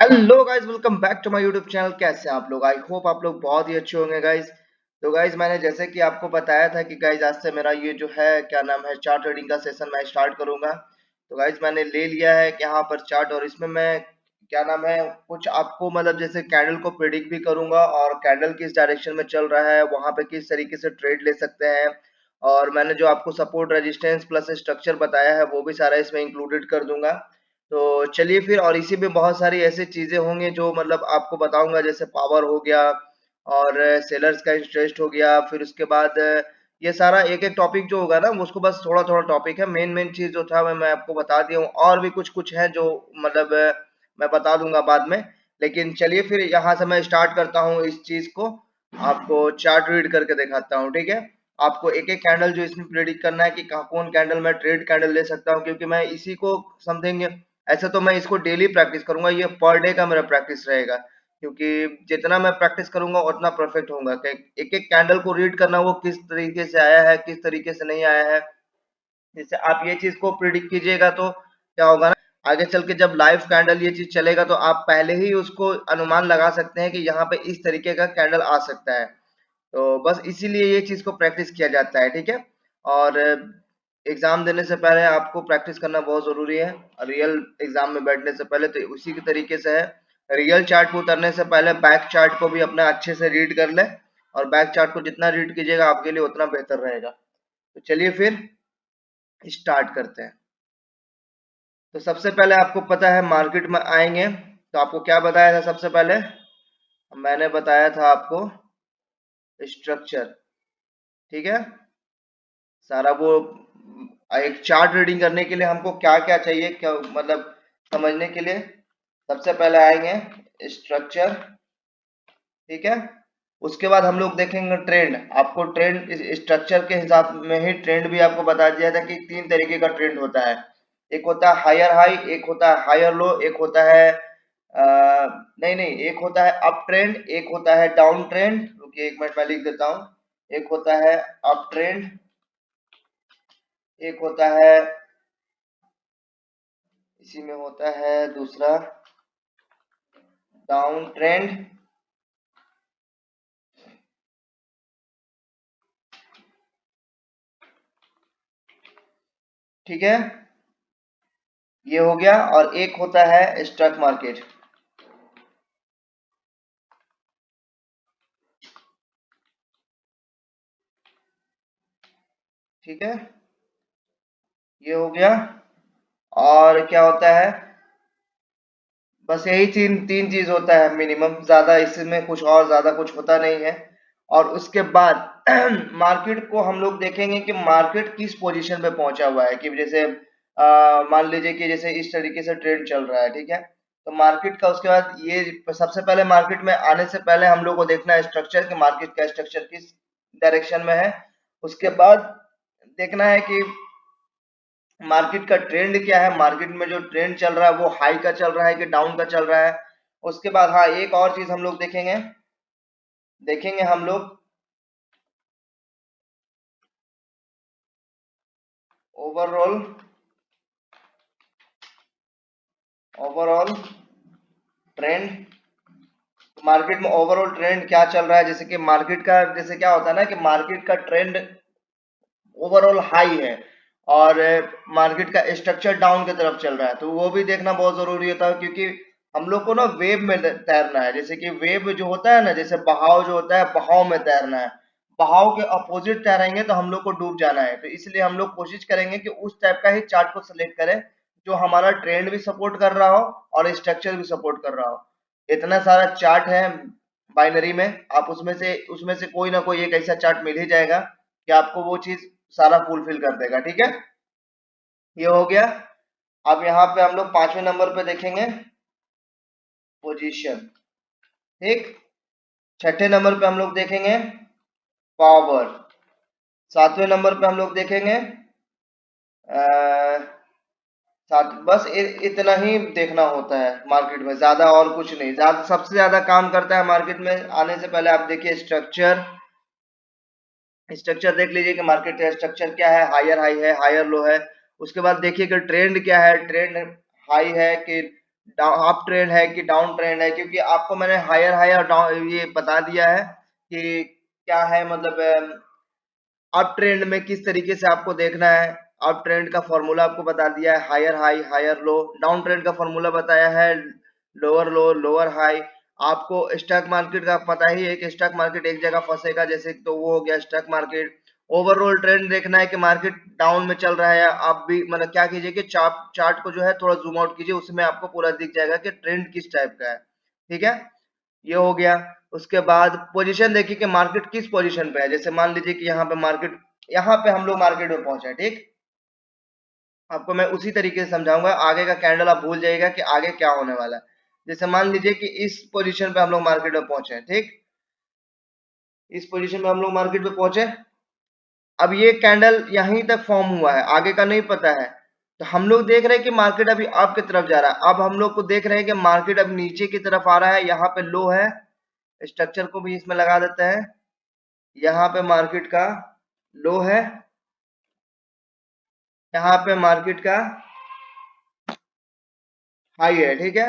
Hello guys, welcome back to my YouTube channel. कैसे हैं आप लोग? आई होप आप लोग बहुत ही अच्छे होंगे गाइस। तो गाइस, मैंने जैसे कि आपको बताया था कि गाइस आज से मेरा ये जो है क्या नाम है चार्ट रीडिंग का सेशन मैं स्टार्ट करूंगा। तो गाइस मैंने ले लिया है यहाँ पर चार्ट, और इसमें मैं क्या नाम है कुछ आपको मतलब जैसे कैंडल को प्रिडिक्ट भी करूंगा, और कैंडल किस डायरेक्शन में चल रहा है वहां पे किस तरीके से ट्रेड ले सकते हैं। और मैंने जो आपको सपोर्ट रेजिस्टेंस प्लस स्ट्रक्चर बताया है वो भी सारा इसमें इंक्लूडेड कर दूंगा। तो चलिए फिर, और इसी में बहुत सारी ऐसी चीजें होंगी जो मतलब आपको बताऊंगा, जैसे पावर हो गया और सेलर्स का इंटरेस्ट हो गया। फिर उसके बाद ये सारा एक एक टॉपिक जो होगा ना उसको बस थोड़ा थोड़ा टॉपिक है, मेन मेन चीज जो था मैं आपको बता दिया हूँ, और भी कुछ कुछ है जो मतलब मैं बता दूंगा बाद में। लेकिन चलिए फिर यहाँ से मैं स्टार्ट करता हूँ इस चीज को, आपको चार्ट रीड करके दिखाता हूँ, ठीक है। आपको एक एक कैंडल जो इसमें प्रेडिक्ट करना है कि कौन कैंडल मैं ट्रेड कैंडल ले सकता हूँ, क्योंकि मैं इसी को समथिंग, ऐसे तो मैं इसको डेली प्रैक्टिस करूंगा, ये पर डे का मेरा प्रैक्टिस रहेगा, क्योंकि जितना मैं प्रैक्टिस करूंगा उतना परफेक्ट होऊंगा। एक एक कैंडल को रीड करना वो किस तरीके से आया है किस तरीके से नहीं आया है, जैसे आप ये चीज को प्रिडिक्ट कीजिएगा तो क्या होगा ना, आगे चल के जब लाइव कैंडल ये चीज चलेगा तो आप पहले ही उसको अनुमान लगा सकते हैं कि यहाँ पे इस तरीके का कैंडल आ सकता है। तो बस इसीलिए ये चीज को प्रैक्टिस किया जाता है, ठीक है। और एग्जाम देने से पहले आपको प्रैक्टिस करना बहुत जरूरी है, रियल एग्जाम में बैठने से पहले। तो उसी के तरीके से है, रियल चार्ट को उतरने से पहले बैक चार्ट को भी अपना अच्छे से रीड कर ले, और बैक चार्ट को जितना रीड कीजिएगा आपके लिए उतना बेहतर रहेगा। तो चलिए फिर स्टार्ट करते हैं। तो सबसे पहले आपको पता है मार्केट में आएंगे तो आपको क्या बताया था सबसे पहले? मैंने बताया था आपको स्ट्रक्चर, ठीक है। सारा वो एक चार्ट रीडिंग करने के लिए हमको क्या क्या चाहिए, क्या मतलब समझने के लिए सबसे पहले आएंगे स्ट्रक्चर, ठीक है। उसके बाद हम लोग देखेंगे ट्रेंड। आपको ट्रेंड स्ट्रक्चर के हिसाब में ही ट्रेंड भी आपको बता दिया था कि तीन तरीके का ट्रेंड होता है। एक होता है हायर हाई, एक होता है हायर लो, एक होता है नहीं नहीं, एक होता है अप ट्रेंड, एक होता है डाउन ट्रेंड। रुकिए एक मिनट में लिख देता हूँ। एक होता है अप ट्रेंड, एक होता है, इसी में होता है दूसरा डाउन ट्रेंड, ठीक है। ये हो गया। और एक होता है स्टॉक मार्केट, ठीक है। ये हो गया। और क्या होता है? बस यही तीन तीन चीज होता है मिनिमम, ज्यादा इसमें कुछ और ज्यादा कुछ होता नहीं है। और उसके बाद मार्केट को हम लोग देखेंगे कि मार्केट किस पोजीशन पे पहुंचा हुआ है, कि जैसे मान लीजिए कि जैसे इस तरीके से ट्रेंड चल रहा है, ठीक है। तो मार्केट का उसके बाद ये सबसे पहले मार्केट में आने से पहले हम लोग को देखना है स्ट्रक्चर, कि मार्केट का स्ट्रक्चर किस डायरेक्शन में है। उसके बाद देखना है कि मार्केट का ट्रेंड क्या है, मार्केट में जो ट्रेंड चल रहा है वो हाई का चल रहा है कि डाउन का चल रहा है। उसके बाद हाँ, एक और चीज हम लोग देखेंगे, देखेंगे हम लोग ओवरऑल, ओवरऑल ट्रेंड। मार्केट में ओवरऑल ट्रेंड क्या चल रहा है, जैसे कि मार्केट का जैसे क्या होता है ना कि मार्केट का ट्रेंड ओवरऑल हाई है, और मार्केट का स्ट्रक्चर डाउन की तरफ चल रहा है, तो वो भी देखना बहुत जरूरी होता है, क्योंकि हम लोग को ना वेव में तैरना है। जैसे कि वेव जो होता है ना, जैसे बहाव जो होता है बहाव में तैरना है। बहाव के अपोजिट तैरेंगे तो हम लोग को डूब जाना है। तो इसलिए हम लोग कोशिश करेंगे कि उस टाइप का ही चार्ट को सिलेक्ट करें जो हमारा ट्रेंड भी सपोर्ट कर रहा हो और स्ट्रक्चर भी सपोर्ट कर रहा हो। इतना सारा चार्ट है बाइनरी में, आप उसमें से कोई ना कोई एक ऐसा चार्ट मिल ही जाएगा कि आपको वो चीज सारा फुलफिल कर देगा, ठीक है। ये हो गया। अब यहाँ पे हम लोग पांचवें नंबर पे देखेंगे पोजीशन, ठीक। छठे नंबर पे हम लोग देखेंगे पावर। सातवें नंबर पे हम लोग देखेंगे सात। बस इतना ही देखना होता है मार्केट में, ज्यादा और कुछ नहीं। ज्यादा सबसे ज्यादा काम करता है मार्केट में आने से पहले आप देखिए स्ट्रक्चर। स्ट्रक्चर देख लीजिए कि मार्केट का स्ट्रक्चर क्या है, हायर हाई है हायर लो है। उसके बाद देखिए कि ट्रेंड क्या है, ट्रेंड हाई है कि अप ट्रेंड है कि डाउन ट्रेंड है, क्योंकि आपको मैंने हायर हायर डाउन ये बता दिया है कि क्या है, मतलब अप ट्रेंड में किस तरीके से आपको देखना है। अप ट्रेंड का फॉर्मूला आपको बता दिया है, higher high higher low. Down trend का फॉर्मूला बताया है, लोअर लो लोअर हाई। आपको स्टॉक मार्केट का पता ही है कि स्टॉक मार्केट एक जगह फंसेगा, जैसे तो वो हो गया स्टॉक मार्केट। ओवरऑल ट्रेंड देखना है कि मार्केट डाउन में चल रहा है, आप भी मतलब क्या कीजिए कि चार्ट को जो है थोड़ा जूम आउट कीजिए, उसमें आपको पूरा दिख जाएगा कि ट्रेंड किस टाइप का है। ठीक है, ये हो गया। उसके बाद पोजीशन देखिए कि मार्केट किस पोजीशन पे है। जैसे मान लीजिए कि यहाँ पे मार्केट, यहाँ पे हम लोग मार्केट में पहुंचे हैं, ठीक। आपको मैं उसी तरीके से समझाऊंगा, आगे का कैंडल आप भूल जाइएगा कि आगे क्या होने वाला है। जैसे मान लीजिए कि इस पोजीशन पे हम लोग मार्केट में पहुंचे हैं, ठीक। इस पोजीशन में हम लोग मार्केट में पहुंचे। अब ये कैंडल यहीं तक फॉर्म हुआ है, आगे का नहीं पता है। तो हम लोग देख रहे हैं कि मार्केट अभी अप की तरफ जा रहा है। अब हम लोग को देख रहे हैं कि मार्केट अब नीचे की तरफ आ रहा है, यहाँ पे लो है। स्ट्रक्चर को भी इसमें लगा देते हैं। यहाँ पे मार्केट का लो है, यहाँ पे मार्केट का हाई है, ठीक है।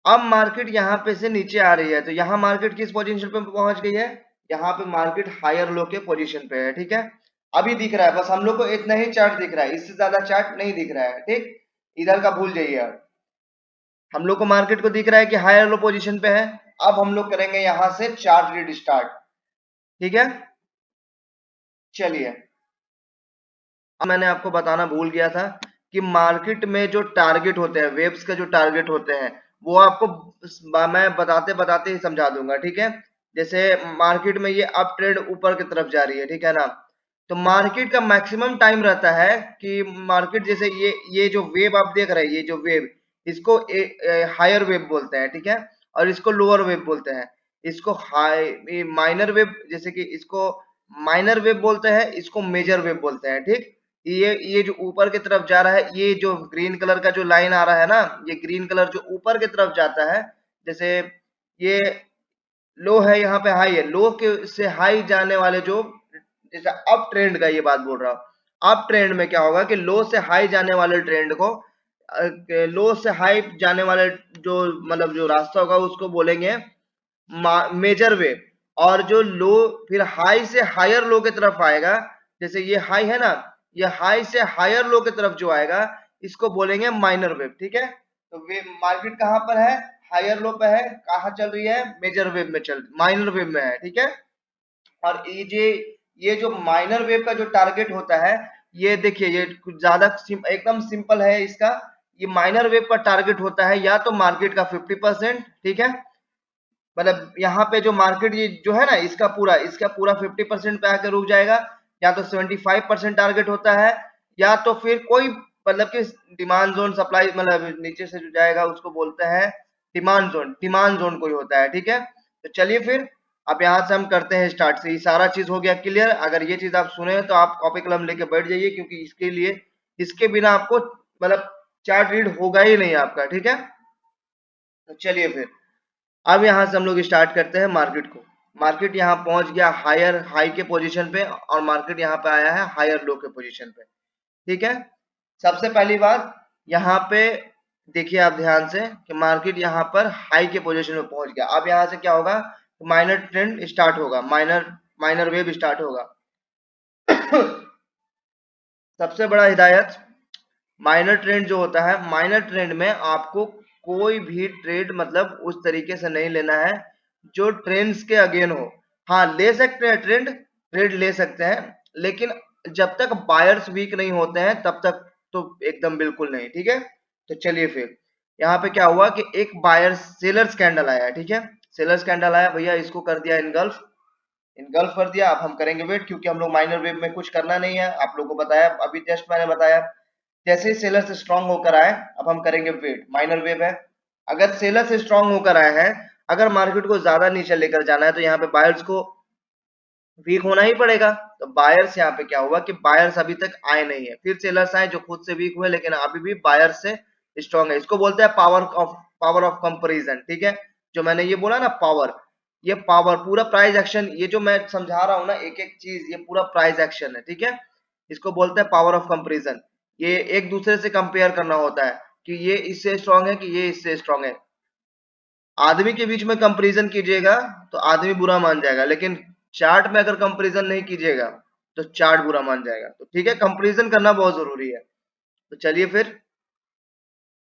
अब मार्केट यहाँ पे से नीचे आ रही है, तो यहाँ मार्केट किस पोजीशन पे पहुंच गई है, यहाँ पे मार्केट हायर लो के पोजीशन पे है, ठीक है। अभी दिख रहा है, बस हम लोग को इतना ही चार्ट दिख रहा है, इससे ज्यादा चार्ट नहीं दिख रहा है, ठीक। इधर का भूल जाइए अब। हम लोग को मार्केट को दिख रहा है कि हायर लो पोजीशन पे है। अब हम लोग करेंगे यहाँ से चार्ट रीड स्टार्ट, ठीक है। चलिए, अब मैंने आपको बताना भूल गया था कि मार्केट में जो टारगेट होते हैं, वेव्स के जो टारगेट होते हैं, वो आपको मैं बताते बताते ही समझा दूंगा, ठीक है। जैसे मार्केट में ये अप ट्रेंड ऊपर की तरफ जा रही है, ठीक है ना। तो मार्केट का मैक्सिमम टाइम रहता है कि मार्केट जैसे ये जो वेव आप देख रहे हैं, ये जो वेव, इसको हायर वेव बोलते हैं, ठीक है। और इसको लोअर वेव बोलते हैं। इसको हाई माइनर वेव, जैसे कि इसको माइनर वेव बोलते हैं, इसको मेजर वेव बोलते हैं, ठीक। ये जो ऊपर की तरफ जा रहा है, ये जो ग्रीन कलर का जो लाइन आ रहा है ना, ये ग्रीन कलर जो ऊपर की तरफ जाता है, जैसे ये लो है, यहाँ पे हाई है, लो के से हाई जाने वाले जो, जैसे अप ट्रेंड का ये बात बोल रहा हूँ। अप ट्रेंड में क्या होगा कि लो से हाई जाने वाले ट्रेंड को, लो से हाई जाने वाले जो मतलब जो रास्ता होगा उसको बोलेंगे मेजर वेव। और जो लो फिर हाई से हायर लो की तरफ आएगा, जैसे ये हाई है ना, ये हाई से हायर लो की तरफ जो आएगा, इसको बोलेंगे माइनर वेव, ठीक है। तो वे मार्केट कहाँ पर है, हायर लो पे है, कहाँ चल रही है, मेजर वेव में चल, माइनर वेव में है, ठीक है। और ये जो माइनर वेव का जो टारगेट होता है, ये देखिए, ये कुछ ज्यादा एकदम सिंपल है इसका। ये माइनर वेव का टारगेट होता है या तो मार्केट का 50%, ठीक है। मतलब यहाँ पे जो मार्केट ये जो है ना, इसका पूरा 50% पे आकर रुक जाएगा, या तो 75% टारगेट होता है, या तो फिर कोई मतलब कि डिमांड जोन सप्लाई, मतलब नीचे से जो जाएगा उसको बोलते हैं डिमांड जोन कोई होता है, ठीक है। तो चलिए फिर, अब यहाँ से हम करते हैं स्टार्ट से। ये सारा चीज हो गया क्लियर। अगर ये चीज आप सुने तो आप कॉपी कलम लेके बैठ जाइए, क्योंकि इसके लिए, इसके बिना आपको मतलब चार्ट रीड होगा ही नहीं आपका, ठीक है। तो चलिए फिर, अब यहाँ से हम लोग स्टार्ट करते हैं मार्केट को। मार्केट यहाँ पहुंच गया हायर हाई के पोजीशन पे, और मार्केट यहाँ पे आया है हायर लो के पोजीशन पे, ठीक है। सबसे पहली बात, यहाँ पे देखिए आप ध्यान से कि मार्केट यहाँ पर हाई के पोजीशन में पहुंच गया। अब यहाँ से क्या होगा, माइनर ट्रेंड स्टार्ट होगा, माइनर माइनर वेव स्टार्ट होगा। सबसे बड़ा हिदायत, माइनर ट्रेंड जो होता है, माइनर ट्रेंड में आपको कोई भी ट्रेड मतलब उस तरीके से नहीं लेना है जो ट्रेंड्स के अगेन हो। हाँ, ले सकते हैं ट्रेड ले सकते हैं, लेकिन जब तक बायर्स वीक नहीं होते हैं तब तक तो एकदम बिल्कुल नहीं, ठीक है। तो चलिए फिर, यहाँ पे क्या हुआ कि एक बायर सेलर्स कैंडल आया, ठीक है। सेलर्स कैंडल आया भैया, इसको कर दिया इनगल्फ, इनगल्फ कर दिया। अब हम करेंगे वेट, क्योंकि हम लोग माइनर वेव में कुछ करना नहीं है, आप लोगों को बताया अभी, जस्ट मैंने बताया। जैसे ही सेलर से स्ट्रांग होकर आए, अब हम करेंगे वेट, माइनर वेव है। अगर सेलर से स्ट्रांग होकर आए हैं, अगर मार्केट को ज्यादा नीचे लेकर जाना है, तो यहाँ पे बायर्स को वीक होना ही पड़ेगा। तो बायर्स यहाँ पे क्या हुआ कि बायर्स अभी तक आए नहीं है, फिर सेलर्स आए जो खुद से वीक हुए, लेकिन अभी भी बायर्स से स्ट्रांग है। इसको बोलते हैं पावर ऑफ कंपेरिजन, ठीक है। जो मैंने ये बोला ना पावर, ये पावर पूरा प्राइस एक्शन, ये जो मैं समझा रहा हूँ ना एक एक चीज, ये पूरा प्राइस एक्शन है, ठीक है। इसको बोलते हैं पावर ऑफ कंपेरिजन। ये एक दूसरे से कंपेयर करना होता है। कि ये इससे स्ट्रांग है कि ये इससे स्ट्रांग है। आदमी के बीच में कंपैरिजन कीजिएगा तो आदमी बुरा मान जाएगा, लेकिन चार्ट में अगर कंपैरिजन नहीं कीजिएगा तो चार्ट बुरा मान जाएगा। तो ठीक है, कंपैरिजन करना बहुत जरूरी है। तो चलिए फिर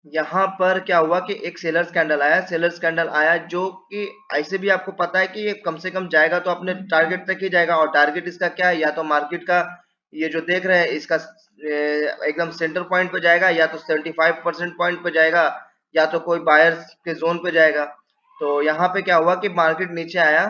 यहाँ पर क्या हुआ कि एक सेलर्स कैंडल आया, सेलर्स कैंडल आया जो कि ऐसे भी आपको पता है कि ये कम से कम जाएगा तो अपने टारगेट तक ही जाएगा, और टारगेट इसका क्या है, या तो मार्केट का ये जो देख रहे हैं इसका एकदम सेंटर पॉइंट पे जाएगा, या तो 75% पॉइंट पे जाएगा, या तो कोई बायर्स के जोन पे जाएगा। तो यहाँ पे क्या हुआ कि मार्केट नीचे आया,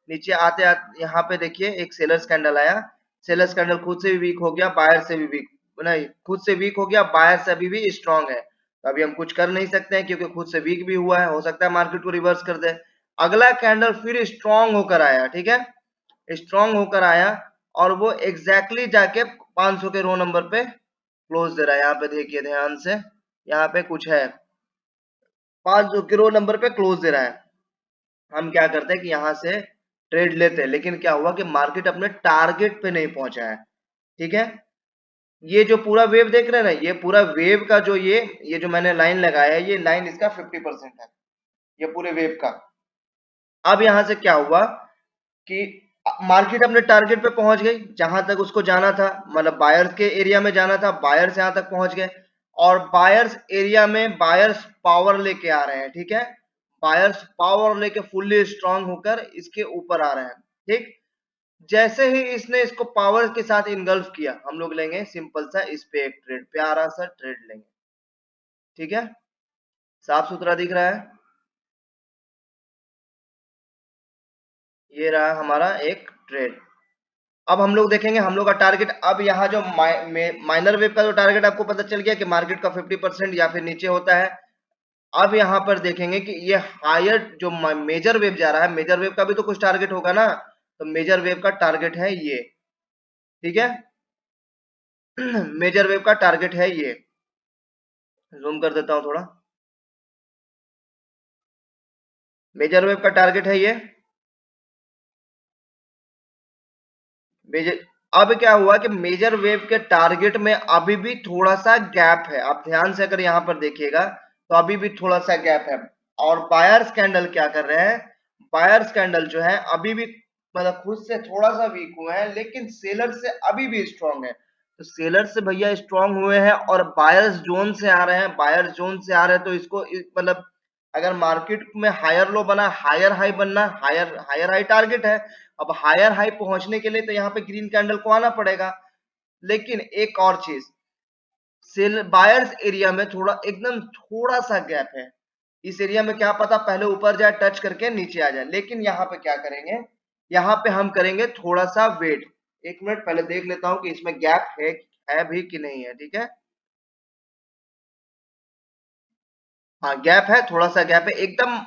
नीचे आते आते यहाँ पे देखिए एक सेलर्स कैंडल आया, सेलर्स कैंडल खुद से भी वीक हो गया, बायर से भी वीक, नहीं खुद से वीक हो गया, बायर से अभी भी स्ट्रांग है। तो अभी हम कुछ कर नहीं सकते हैं क्योंकि खुद से वीक भी हुआ है, हो सकता है मार्केट को रिवर्स कर दे। अगला कैंडल फिर स्ट्रांग होकर आया, ठीक है, स्ट्रांग होकर आया, और वो एग्जैक्टली जाके 500 के रो नंबर पे क्लोज दे रहा है। यहाँ पे देखिए ध्यान से, यहाँ पे कुछ है 500 के रो नंबर पे क्लोज दे रहा है। हम क्या करते हैं कि यहाँ से ट्रेड लेते हैं, लेकिन क्या हुआ कि मार्केट अपने टारगेट पे नहीं पहुंचा है। ठीक है, ये जो पूरा वेव देख रहे हैं ना, ये पूरा वेव का जो ये जो मैंने लाइन लगाया है, ये लाइन इसका 50% है, ये पूरे वेव का। अब यहां से क्या हुआ कि मार्केट अपने टारगेट पे पहुंच गई, जहां तक उसको जाना था, मतलब बायर्स के एरिया में जाना था, बायर्स यहां तक पहुंच गए, और बायर्स एरिया में बायर्स पावर लेके आ रहे हैं। ठीक है, बायर्स पावर लेके फुल्ली स्ट्रांग होकर इसके ऊपर आ रहे हैं। ठीक, जैसे ही इसने इसको पावर के साथ इनगल्फ किया, हम लोग लेंगे सिंपल सा इस पे एक ट्रेड, प्यारा सा ट्रेड लेंगे। ठीक है, साफ सुथरा दिख रहा है, ये रहा हमारा एक ट्रेड। अब हम लोग देखेंगे हम लोग का टारगेट, अब यहाँ जो माइनर वेव का जो टारगेट आपको पता चल गया कि मार्केट का 50% या फिर नीचे होता है। अब यहाँ पर देखेंगे कि ये हायर जो मेजर वेव जा रहा है, मेजर वेव का भी तो कुछ टारगेट होगा ना, तो मेजर वेव का टारगेट है ये। ठीक है, मेजर वेव का टारगेट है ये, जूम कर देता हूं थोड़ा, मेजर वेव का टारगेट है ये मेजर। अब क्या हुआ कि मेजर वेव के टारगेट में अभी भी थोड़ा सा गैप है, आप ध्यान से अगर यहां पर देखिएगा तो अभी भी थोड़ा सा गैप है। और बायर्स कैंडल क्या कर रहे हैं, बायर्स कैंडल जो है अभी भी मतलब खुद से थोड़ा सा वीक हुए हैं, लेकिन सेलर से अभी भी स्ट्रांग है। तो सेलर से भैया स्ट्रांग हुए हैं और बायर्स जोन से आ रहे हैं, बायर्स जोन से आ रहे हैं, तो इसको मतलब अगर मार्केट में हायर लो बना, हायर हाई बनना, हायर हायर हाई टारगेट है। अब हायर हाई पहुंचने के लिए तो यहाँ पे ग्रीन कैंडल को आना पड़ेगा। लेकिन एक और चीज, सेल बायर्स एरिया में थोड़ा एकदम थोड़ा सा गैप है, इस एरिया में क्या पता पहले ऊपर जाए, टच करके नीचे आ जाए। लेकिन यहाँ पे क्या करेंगे, यहाँ पे हम करेंगे थोड़ा सा वेट, एक मिनट पहले देख लेता हूँ कि इसमें गैप है भी कि नहीं है। ठीक है, हाँ गैप है, थोड़ा सा गैप है, एकदम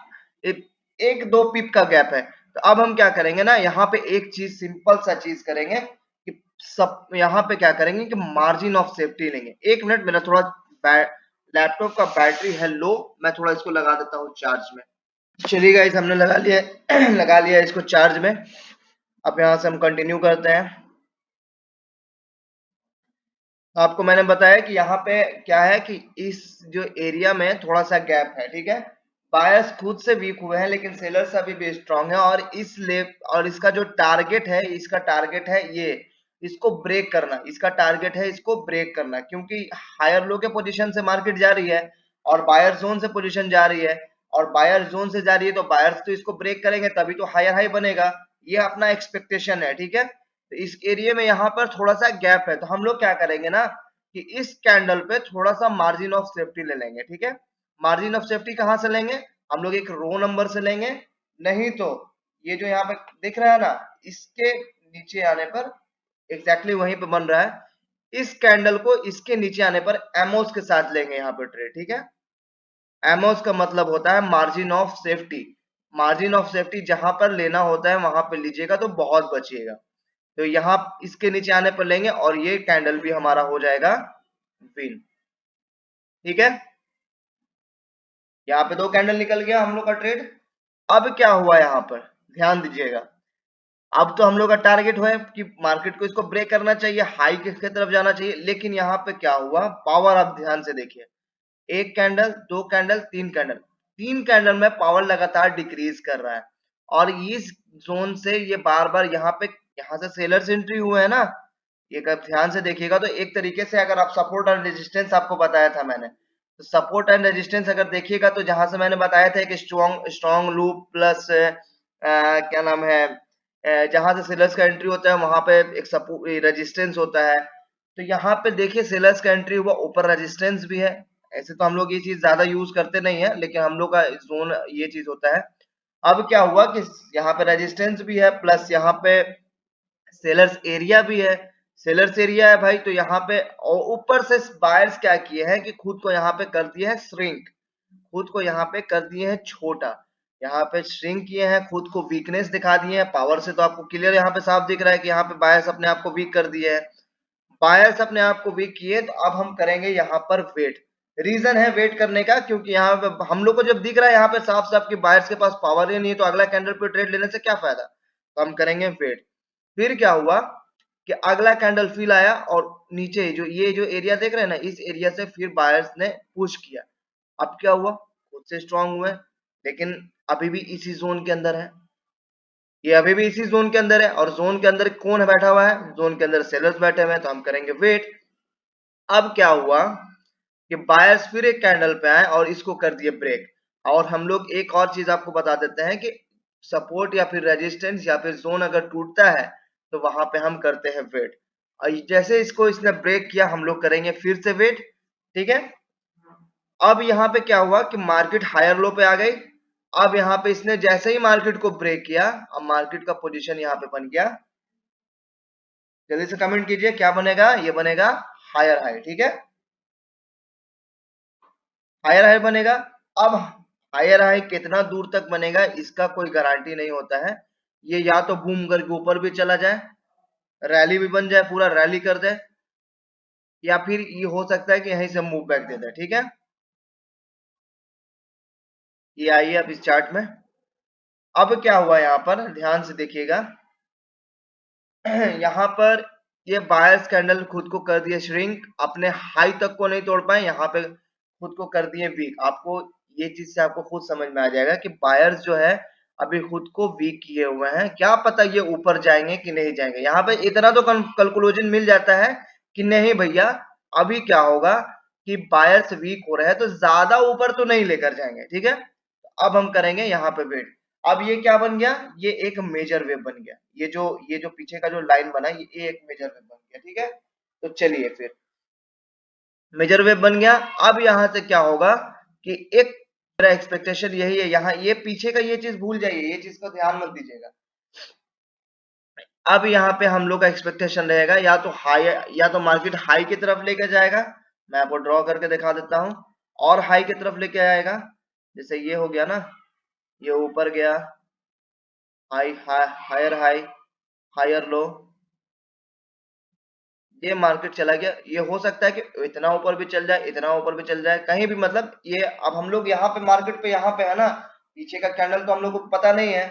एक दो पिप का गैप है। तो अब हम क्या करेंगे ना, यहाँ पे एक चीज सिंपल सा चीज करेंगे कि सब यहाँ पे क्या करेंगे कि मार्जिन ऑफ सेफ्टी लेंगे। एक मिनट, मेरा थोड़ा लैपटॉप का बैटरी है लो, मैं थोड़ा इसको लगा देता हूँ चार्ज में। चलिए गाइस, हमने लगा लिया लगा लिया इसको चार्ज में। अब यहाँ से हम कंटिन्यू करते हैं। आपको मैंने बताया कि यहाँ पे क्या है कि इस जो एरिया में थोड़ा सा गैप है। ठीक है, बायर्स खुद से वीक हुए हैं, लेकिन सेलर्स अभी भी स्ट्रांग है, और और इसका जो टारगेट है, इसका टारगेट है ये, इसको ब्रेक करना, इसका टारगेट है इसको ब्रेक करना, क्योंकि हायर लो के पोजीशन से मार्केट जा रही है और बायर जोन से पोजीशन जा रही है, और बायर जोन से जा रही है तो बायर्स तो इसको ब्रेक करेंगे तभी तो हायर हाई बनेगा, ये अपना एक्सपेक्टेशन है। ठीक है, तो इस एरिया में यहाँ पर थोड़ा सा गैप है, तो हम लोग क्या करेंगे ना कि इस कैंडल पे थोड़ा सा मार्जिन ऑफ सेफ्टी ले लेंगे। ठीक है, मार्जिन ऑफ सेफ्टी कहां से लेंगे, हम लोग एक रो नंबर से लेंगे, नहीं तो ये जो यहाँ पे दिख रहा है ना, इसके नीचे आने पर एग्जैक्टली वहीं पे बन रहा है, इस कैंडल को इसके नीचे आने पर एमओस के साथ लेंगे यहाँ पे ट्रेड। ठीक है, एमओस का मतलब होता है margin of safety, margin of safety जहां पर लेना होता है वहां पे लीजिएगा तो बहुत बचिएगा। तो यहाँ इसके नीचे आने पर लेंगे और ये कैंडल भी हमारा हो जाएगा विन। ठीक है, यहाँ पे दो कैंडल निकल गया हम लोग का ट्रेड। अब क्या हुआ यहाँ पर, ध्यान दीजिएगा, अब तो हम लोग का टारगेट हुआ है कि मार्केट को इसको ब्रेक करना चाहिए, हाई किसके तरफ जाना चाहिए, लेकिन यहाँ पे क्या हुआ, पावर आप ध्यान से देखिए, एक कैंडल, दो कैंडल, तीन कैंडल, तीन कैंडल में पावर लगातार डिक्रीज कर रहा है। और इस जोन से ये बार बार यहाँ पे, यहाँ से सेलर्स एंट्री हुए हैं ना, ये अगर ध्यान से देखिएगा तो एक तरीके से, अगर आप सपोर्ट और रेजिस्टेंस आपको बताया था मैंने, तो सपोर्ट एंड रेजिस्टेंस अगर देखिएगा तो जहां से मैंने बताया था कि स्ट्रॉन्ग स्ट्रॉन्ग लूप प्लस क्या नाम है, जहां से सेलर्स का एंट्री होता है वहां पे एक सपोर्ट रेजिस्टेंस होता है। तो यहाँ पे देखिए सेलर्स का एंट्री हुआ, ऊपर रेजिस्टेंस भी है। ऐसे तो हम लोग ये चीज ज्यादा यूज करते नहीं है, लेकिन हम लोग का जोन ये चीज होता है। अब क्या हुआ कि यहाँ पे रेजिस्टेंस भी है प्लस यहाँ पे सेलर्स एरिया भी है। सेलर्स एरिया है भाई, तो यहाँ पे और ऊपर से बायर्स क्या किए हैं कि खुद को यहाँ पे कर दिए हैं श्रिंक, खुद को यहाँ पे कर दिए हैं छोटा, यहाँ पे श्रिंक किए हैं, खुद को वीकनेस दिखा दिए हैं। पावर से तो आपको क्लियर यहाँ पे साफ दिख रहा है कि यहाँ पे बायर्स अपने आप को वीक कर दिए हैं। बायर्स अपने आप को वीक किए, तो अब हम करेंगे यहाँ पर वेट। रीजन है वेट करने का, क्योंकि यहाँ पे हम लोग को जब दिख रहा है यहाँ पे साफ साफ कि बायर्स के पास पावर ही नहीं है, तो अगला कैंडल पे ट्रेड लेने से क्या फायदा। तो हम करेंगे वेट। फिर क्या हुआ कि अगला कैंडल फिल आया और नीचे जो ये जो एरिया देख रहे हैं ना, इस एरिया से फिर बायर्स ने पुश किया। अब क्या हुआ, खुद से स्ट्रांग हुए, लेकिन अभी भी इसी जोन के अंदर है, ये अभी भी इसी जोन के अंदर है। और जोन के अंदर कौन है बैठा हुआ है, जोन के अंदर सेलर्स बैठे हुए हैं, तो हम करेंगे वेट। अब क्या हुआ कि बायर्स फिर एक कैंडल पे आए और इसको कर दिए ब्रेक। और हम लोग एक और चीज आपको बता देते हैं कि सपोर्ट या फिर रेजिस्टेंस या फिर जोन अगर टूटता है तो वहां पे हम करते हैं वेट। और जैसे इसको इसने ब्रेक किया, हम लोग करेंगे फिर से वेट। ठीक है। अब यहाँ पे क्या हुआ कि मार्केट हायर लो पे आ गई। अब यहाँ पे इसने जैसे ही मार्केट को ब्रेक किया, अब मार्केट का पोजीशन यहाँ पे बन गया, जल्दी से कमेंट कीजिए क्या बनेगा, ये बनेगा हायर हाई। ठीक है, हायर हाई बनेगा। अब हायर हाई कितना दूर तक बनेगा इसका कोई गारंटी नहीं होता है। ये या तो बूम करके ऊपर भी चला जाए, रैली भी बन जाए, पूरा रैली कर दे, या फिर ये हो सकता है कि यहीं से मूव बैक दे दे। ठीक है, ये आइए अब इस चार्ट में। अब क्या हुआ यहाँ पर ध्यान से देखिएगा। यहाँ पर ये बायर्स कैंडल खुद को कर दिए श्रिंक, अपने हाई तक को नहीं तोड़ पाए, यहाँ पे खुद को कर दिए वीक। आपको ये चीज से आपको खुद समझ में आ जाएगा कि बायर्स जो है अभी खुद को वीक किए हुए हैं। क्या पता ये ऊपर जाएंगे कि नहीं जाएंगे, यहाँ पे इतना तो कैलकुलेशन मिल जाता है कि नहीं भैया अभी क्या होगा कि बायर्स वीक हो रहे हैं तो ज्यादा ऊपर तो नहीं लेकर जाएंगे। ठीक है, अब हम करेंगे यहाँ पे वेट। अब ये क्या बन गया, ये एक मेजर वेव बन गया। ये जो पीछे का जो लाइन बना, ये एक मेजर वेव बन गया। ठीक है, तो चलिए फिर मेजर वेव बन गया। अब यहाँ से क्या होगा कि एक मेरा एक्सपेक्टेशन यही है, यहाँ ये पीछे का ये चीज भूल जाइए, ये चीज को ध्यान मत दीजिएगा। अब यहाँ पे हम लोग का एक्सपेक्टेशन रहेगा या तो हाई, या तो मार्केट हाई की तरफ लेके जाएगा। मैं आपको ड्रॉ करके दिखा देता हूँ, और हाई की तरफ लेके आएगा। जैसे ये हो गया ना, ये ऊपर गया, high higher high, higher low, ये मार्केट चला गया। ये हो सकता है कि इतना ऊपर भी चल जाए, इतना ऊपर भी चल जाए, कहीं भी, मतलब ये अब हम लोग यहाँ पे मार्केट पे यहाँ पे है ना, पीछे का कैंडल तो हम लोग को पता नहीं है।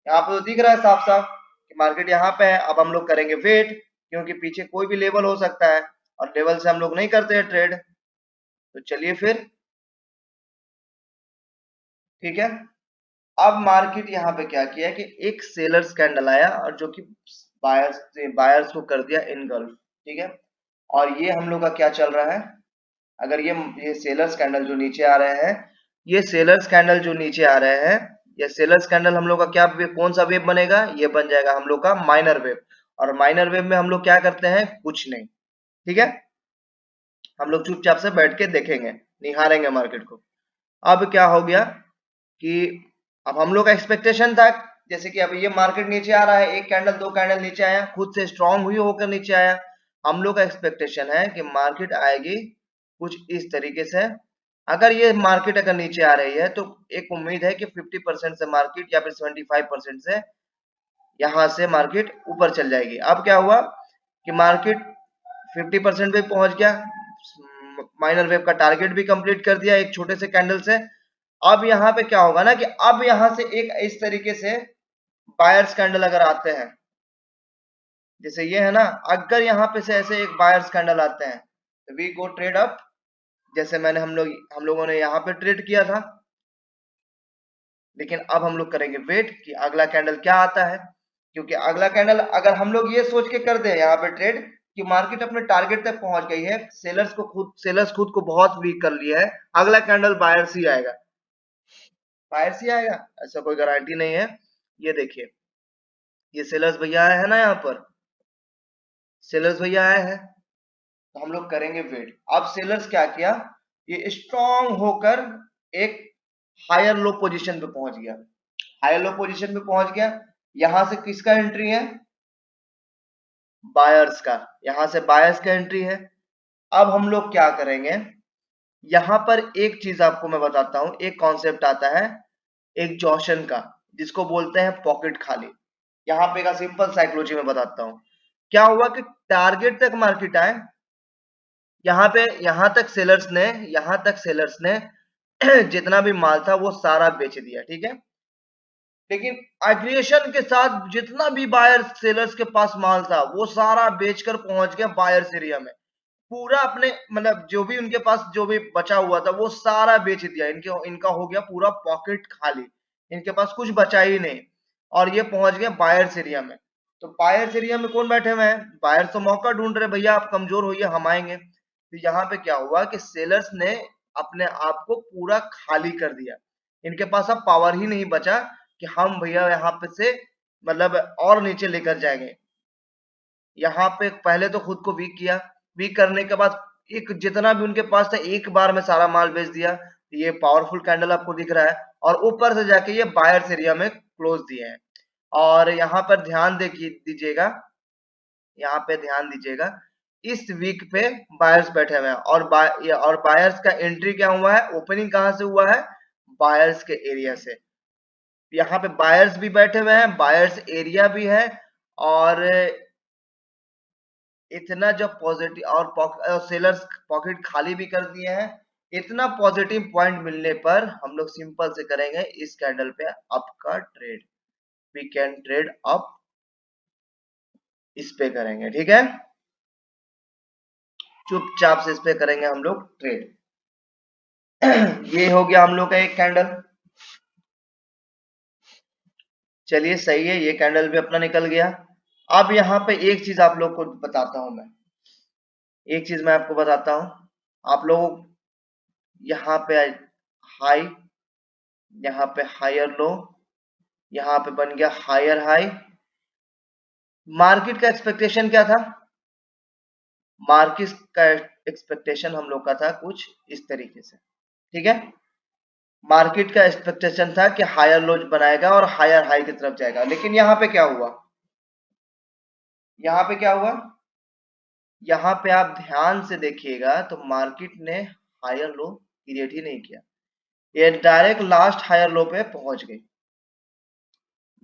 यहाँ पे तो दिख रहा है साफ साफ कि मार्केट यहाँ पे है। अब हम लोग करेंगे वेट, क्योंकि पीछे कोई भी लेवल हो सकता है और लेवल से हम लोग नहीं करते हैं ट्रेड। तो चलिए फिर, ठीक है। अब मार्केट यहाँ पे क्या किया कि एक सेलर्स कैंडल आया और जो कि बायर्स बायर्स को कर दिया इनगल्फ। ठीक है, और ये हम लोग का क्या चल रहा है, अगर ये सेलर्स कैंडल जो नीचे आ रहे हैं, ये सेलर्स कैंडल जो नीचे आ रहे हैं, ये सेलर्स कैंडल हम लोग का क्या कौन सा वेव बनेगा, ये बन जाएगा हम लोग का माइनर वेव। और माइनर वेव में हम लोग क्या करते हैं, कुछ नहीं। ठीक है, हम लोग चुपचाप से बैठ के देखेंगे, निहारेंगे मार्केट को। अब क्या हो गया कि अब हम लोग का एक्सपेक्टेशन था, जैसे कि अभी ये मार्केट नीचे आ रहा है, एक कैंडल दो कैंडल नीचे आया, खुद से स्ट्रांग हुई होकर नीचे आया। हम लोग का एक्सपेक्टेशन है कि मार्केट आएगी कुछ इस तरीके से। अगर ये मार्केट अगर नीचे आ रही है तो एक उम्मीद है कि 50% से मार्केट या फिर 75% से यहाँ से मार्केट ऊपर चल जाएगी। अब क्या हुआ कि मार्केट 50% पे पहुंच गया, माइनर वेव का टारगेट भी कंप्लीट कर दिया एक छोटे से कैंडल से। अब यहाँ पे क्या होगा ना कि अब यहाँ से एक इस तरीके से बायर्स कैंडल अगर आते हैं, जैसे ये है ना, अगर यहाँ पे से ऐसे एक बायर्स कैंडल आते हैं, तो वी गो ट्रेड अप, जैसे मैंने हम लोगों ने यहाँ पे ट्रेड किया था, लेकिन अब हम लोग करेंगे वेट कि अगला कैंडल क्या आता है, क्योंकि अगला कैंडल अगर हम लोग ये सोच के कर दे यहाँ पे ट्रेड कि मार्केट अपने टारगेट तक पहुंच गई है, सेलर्स खुद को बहुत वीक कर लिया है, अगला कैंडल बायर्स ही आएगा। बायर्स ही आएगा ऐसा कोई गारंटी नहीं है। ये देखिए, ये सेलर्स भैया आए हैं ना, यहाँ पर सेलर्स भैया आए हैं, तो हम लोग करेंगे वेट। अब सेलर्स क्या किया, ये स्ट्रांग होकर एक हायर लो पोजीशन पे पहुंच गया, हायर लो पोजीशन पे पहुंच गया। यहां से किसका एंट्री है, बायर्स का, यहां से बायर्स का एंट्री है। अब हम लोग क्या करेंगे, यहां पर एक चीज आपको मैं बताता हूं, एक कॉन्सेप्ट आता है एक जॉशन का, जिसको बोलते हैं पॉकेट खाली। यहाँ पे का सिंपल साइकोलॉजी में बताता हूँ। क्या हुआ कि टारगेट तक मार्केट आए, यहाँ पे यहाँ तक सेलर्स ने जितना भी माल था वो सारा बेच दिया, ठीक है। लेकिन एग्रेशन के साथ जितना भी बायर सेलर्स के पास माल था वो सारा बेचकर पहुंच गया बायर्स एरिया में, पूरा अपने मतलब जो भी उनके पास जो भी बचा हुआ था वो सारा बेच दिया, इनका हो गया पूरा पॉकेट खाली, इनके पास कुछ बचा ही नहीं, और ये पहुंच गए बायर्स एरिया में। तो बायर्स एरिया में कौन बैठे हुए हैं, बायर्स तो मौका ढूंढ रहे, भैया आप कमजोर होइए हम आएंगे। तो यहाँ पे क्या हुआ कि सेलर्स ने अपने आप को पूरा खाली कर दिया, इनके पास अब पावर ही नहीं बचा कि हम भैया यहाँ पे से मतलब और नीचे लेकर जाएंगे। यहाँ पे पहले तो खुद को वीक किया, वीक करने के बाद एक जितना भी उनके पास था एक बार में सारा माल बेच दिया। ये पावरफुल कैंडल आपको दिख रहा है, और ऊपर से जाके ये बायर्स एरिया में क्लोज दिए हैं। और यहाँ पर ध्यान देखिए दीजिएगा, यहाँ पे ध्यान दीजिएगा, इस वीक पे बायर्स बैठे हुए हैं, और बायर्स का एंट्री क्या हुआ है, ओपनिंग कहाँ से हुआ है, बायर्स के एरिया से। यहाँ पे बायर्स भी बैठे हुए हैं, बायर्स एरिया भी है, और इतना जब पॉजिटिव और सेलर्स पॉकेट खाली भी कर दिए हैं, इतना पॉजिटिव पॉइंट मिलने पर हम लोग सिंपल से करेंगे इस कैंडल पे अप का trade, we can trade up, इस पे करेंगे, ठीक है, चुपचाप से इस पे करेंगे हम लोग ट्रेड। ये हो गया हम लोग का एक कैंडल। चलिए सही है, ये कैंडल भी अपना निकल गया। अब यहाँ पे एक चीज आप लोग को बताता हूं मैं, एक चीज मैं आपको बताता हूं, आप लोग यहाँ पे हाई, यहाँ पे हायर लो, यहाँ पे बन गया हायर हाई। मार्केट का एक्सपेक्टेशन क्या था, मार्केट का एक्सपेक्टेशन हम लोग का था कुछ इस तरीके से, ठीक है। मार्केट का एक्सपेक्टेशन था कि हायर लो बनाएगा और हायर हाई की तरफ जाएगा, लेकिन यहाँ पे क्या हुआ, यहाँ पे क्या हुआ, यहाँ पे आप ध्यान से देखिएगा तो मार्केट ने हायर लो क्रिएट ही नहीं किया, ये डायरेक्ट लास्ट हायर लो पे पहुंच गई,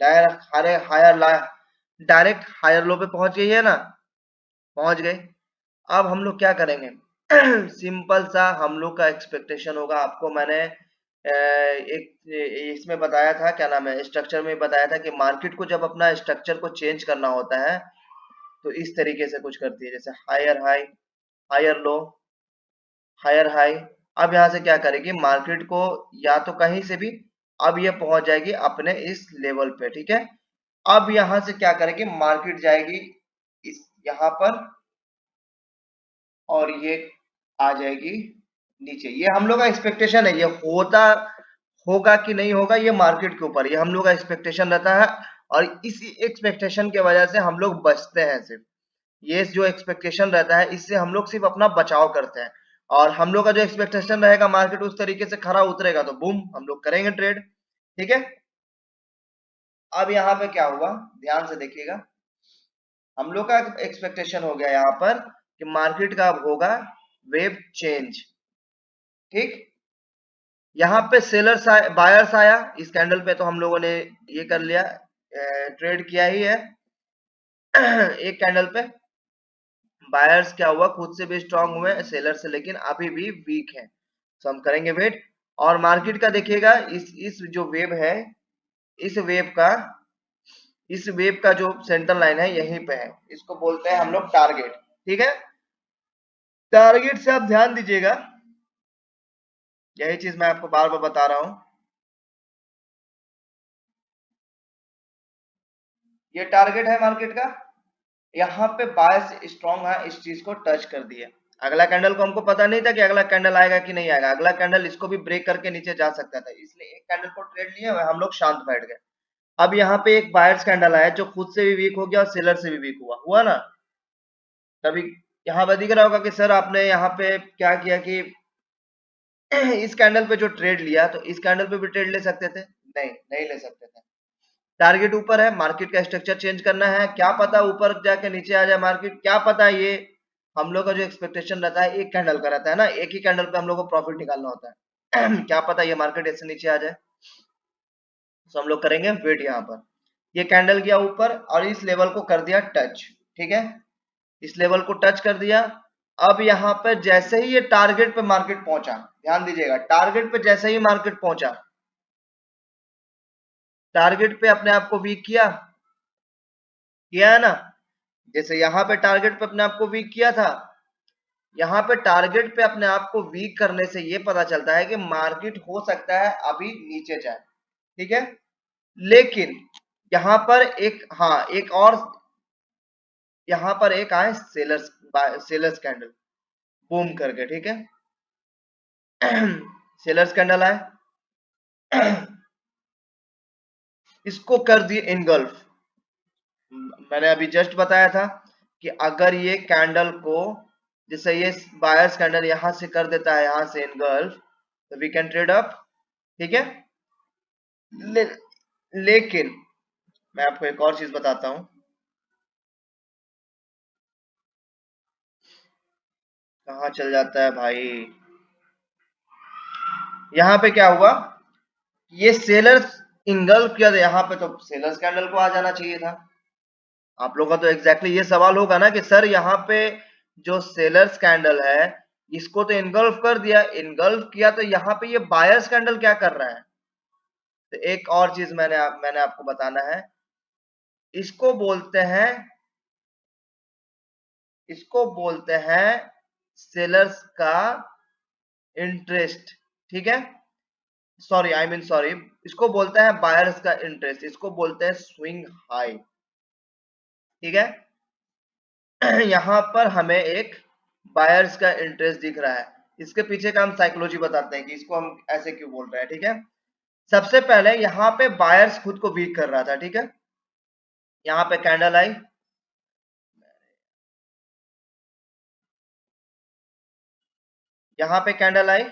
डायरेक्ट डायरेक्ट हायर लो पे पहुंच गई है ना, पहुंच गए। अब हम लोग क्या करेंगे, सिंपल सा हम लोग का एक्सपेक्टेशन होगा, आपको मैंने एक इसमें बताया था, क्या नाम है, स्ट्रक्चर में बताया था कि मार्केट को जब अपना स्ट्रक्चर को चेंज करना होता है तो इस तरीके से कुछ करती है, जैसे higher high, higher low, higher high. अब यहाँ से क्या करेगी मार्केट को, या तो कहीं से भी अब ये पहुंच जाएगी अपने इस लेवल पे, ठीक है। अब यहाँ से क्या करेगी मार्केट जाएगी इस यहाँ पर, और ये आ जाएगी नीचे, ये हम लोग का एक्सपेक्टेशन है, ये होता होगा कि नहीं होगा ये मार्केट के ऊपर, ये हम लोग का एक्सपेक्टेशन रहता है, और इसी एक्सपेक्टेशन के वजह से हम लोग बचते हैं सिर्फ, ये जो एक्सपेक्टेशन रहता है इससे हम लोग सिर्फ अपना बचाव करते हैं, और हम लोग का जो एक्सपेक्टेशन रहेगा मार्केट उस तरीके से खरा उतरेगा तो बूम हम लोग करेंगे ट्रेड, ठीक है। अब यहाँ पे क्या हुआ, ध्यान से देखिएगा, हम लोग का एक्सपेक्टेशन हो गया यहाँ पर कि मार्केट का अब होगा वेव चेंज, ठीक। यहाँ पे सेलर्स आया, बायर्स आया इस कैंडल पे, तो हम लोगों ने ये कर लिया, ट्रेड किया ही है। एक कैंडल पे बायर्स क्या हुआ, खुद से भी स्ट्रांग हुए सेलर से, लेकिन अभी भी वीक है, तो हम करेंगे वेट। और मार्केट का देखिएगा, इस जो वेव है, इस वेव का इस वेव का जो सेंटर लाइन है यहीं पे है, इसको बोलते हैं हम लोग टारगेट, ठीक है। टारगेट से आप ध्यान दीजिएगा, यही चीज मैं आपको बार बार बता रहा हूँ। ये टारगेट है मार्केट का, यहाँ पे बायस स्ट्रॉन्ग है, इस चीज को टच कर दिया। अगला कैंडल को हमको पता नहीं था कि अगला कैंडल आएगा कि नहीं आएगा, अगला कैंडल इसको भी ब्रेक करके नीचे जा सकता था, इसलिए एक कैंडल को ट्रेड लिए हुए हम लोग शांत बैठ गए। अब यहाँ पे एक बायर्स कैंडल आया जो खुद से भी वीक हो गया और सेलर से भी वीक हुआ हुआ ना। तभी यहाँ पे दिख रहा होगा कि सर आपने यहाँ पे क्या किया कि इस कैंडल पे जो ट्रेड लिया तो इस कैंडल पे भी ट्रेड ले सकते थे। नहीं, नहीं ले सकते थे। टारगेट ऊपर है, मार्केट का स्ट्रक्चर चेंज करना है, क्या पता ऊपर जाके नीचे आ जाए मार्केट, क्या पता। ये हम लोग का जो एक्सपेक्टेशन रहता है एक कैंडल का रहता है ना, एक ही कैंडल पे हम लोग को प्रॉफिट निकालना होता है क्या पता ये मार्केट ऐसे नीचे आ जाए, तो हम लोग करेंगे वेट। यहाँ पर ये कैंडल गया ऊपर और इस लेवल को कर दिया टच, ठीक है, इस लेवल को टच कर दिया। अब यहाँ पे जैसे ही ये टारगेट पे मार्केट पहुंचा, ध्यान दीजिएगा, टारगेट पे जैसे ही मार्केट पहुंचा, टारगेट पे अपने आप को वीक किया है ना। जैसे यहाँ पे टारगेट पे अपने आप को वीक किया था, यहाँ पे टारगेट पे अपने आप को वीक करने से ये पता चलता है कि मार्केट हो सकता है अभी नीचे जाए, ठीक है। लेकिन यहाँ पर एक, हाँ एक और, यहाँ पर एक आए सेलर्स, सेलर्स कैंडल बूम करके, ठीक है सेलर्स कैंडल आए इसको कर दिए इनगल्फ। मैंने अभी जस्ट बताया था कि अगर ये कैंडल को, जैसे ये बायर्स कैंडल यहां से कर देता है, यहां से इनगल्फ, तो वी कैन ट्रेड अप, ठीक है। ले, लेकिन मैं आपको एक और चीज बताता हूं। कहाँ चल जाता है भाई। यहाँ पे क्या हुआ, ये सेलर्स इनगल्फ किया था, यहाँ पे तो सेलर्स कैंडल को आ जाना चाहिए था। आप लोगों का तो एग्जैक्टली ये सवाल होगा ना कि सर यहाँ पे जो सेलर्स कैंडल है इसको तो इनगल्फ कर दिया, इनगल्फ किया तो यहाँ पे ये बायर्स कैंडल क्या कर रहा है। तो एक और चीज मैंने आपको बताना है, इसको बोलते हैं, इसको बोलते हैं सेलर्स का इंटरेस्ट, ठीक है। सॉरी, आई मीन सॉरी, इसको बोलते हैं बायर्स का इंटरेस्ट, इसको बोलते हैं स्विंग हाई, ठीक है। यहाँ पर हमें एक बायर्स का इंटरेस्ट दिख रहा है, इसके पीछे का हम साइकोलॉजी बताते हैं कि इसको हम ऐसे क्यों बोल रहे हैं, ठीक है। सबसे पहले यहाँ पे बायर्स खुद को वीक कर रहा था, ठीक है। यहाँ पे कैंडल आई, यहाँ पे कैंडल आई,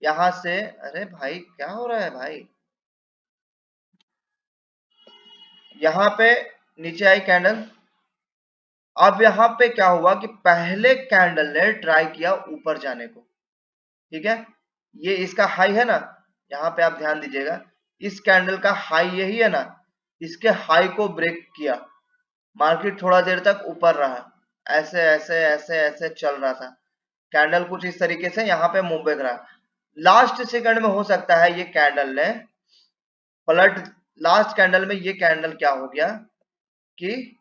यहां से, अरे भाई क्या हो रहा है भाई, यहाँ पे नीचे आई कैंडल। अब यहाँ पे क्या हुआ कि पहले कैंडल ने ट्राई किया ऊपर जाने को, ठीक है। ये इसका हाई है ना, यहाँ पे आप ध्यान दीजिएगा, इस कैंडल का हाई यही है ना, इसके हाई को ब्रेक किया, मार्केट थोड़ा देर तक ऊपर रहा, ऐसे ऐसे ऐसे ऐसे चल रहा था, कैंडल कुछ इस तरीके से यहाँ पे मूव बैक रहा। लास्ट सेकंड में हो सकता है ये कैंडल ने पलट, लास्ट कैंडल में ये कैंडल क्या हो गया कि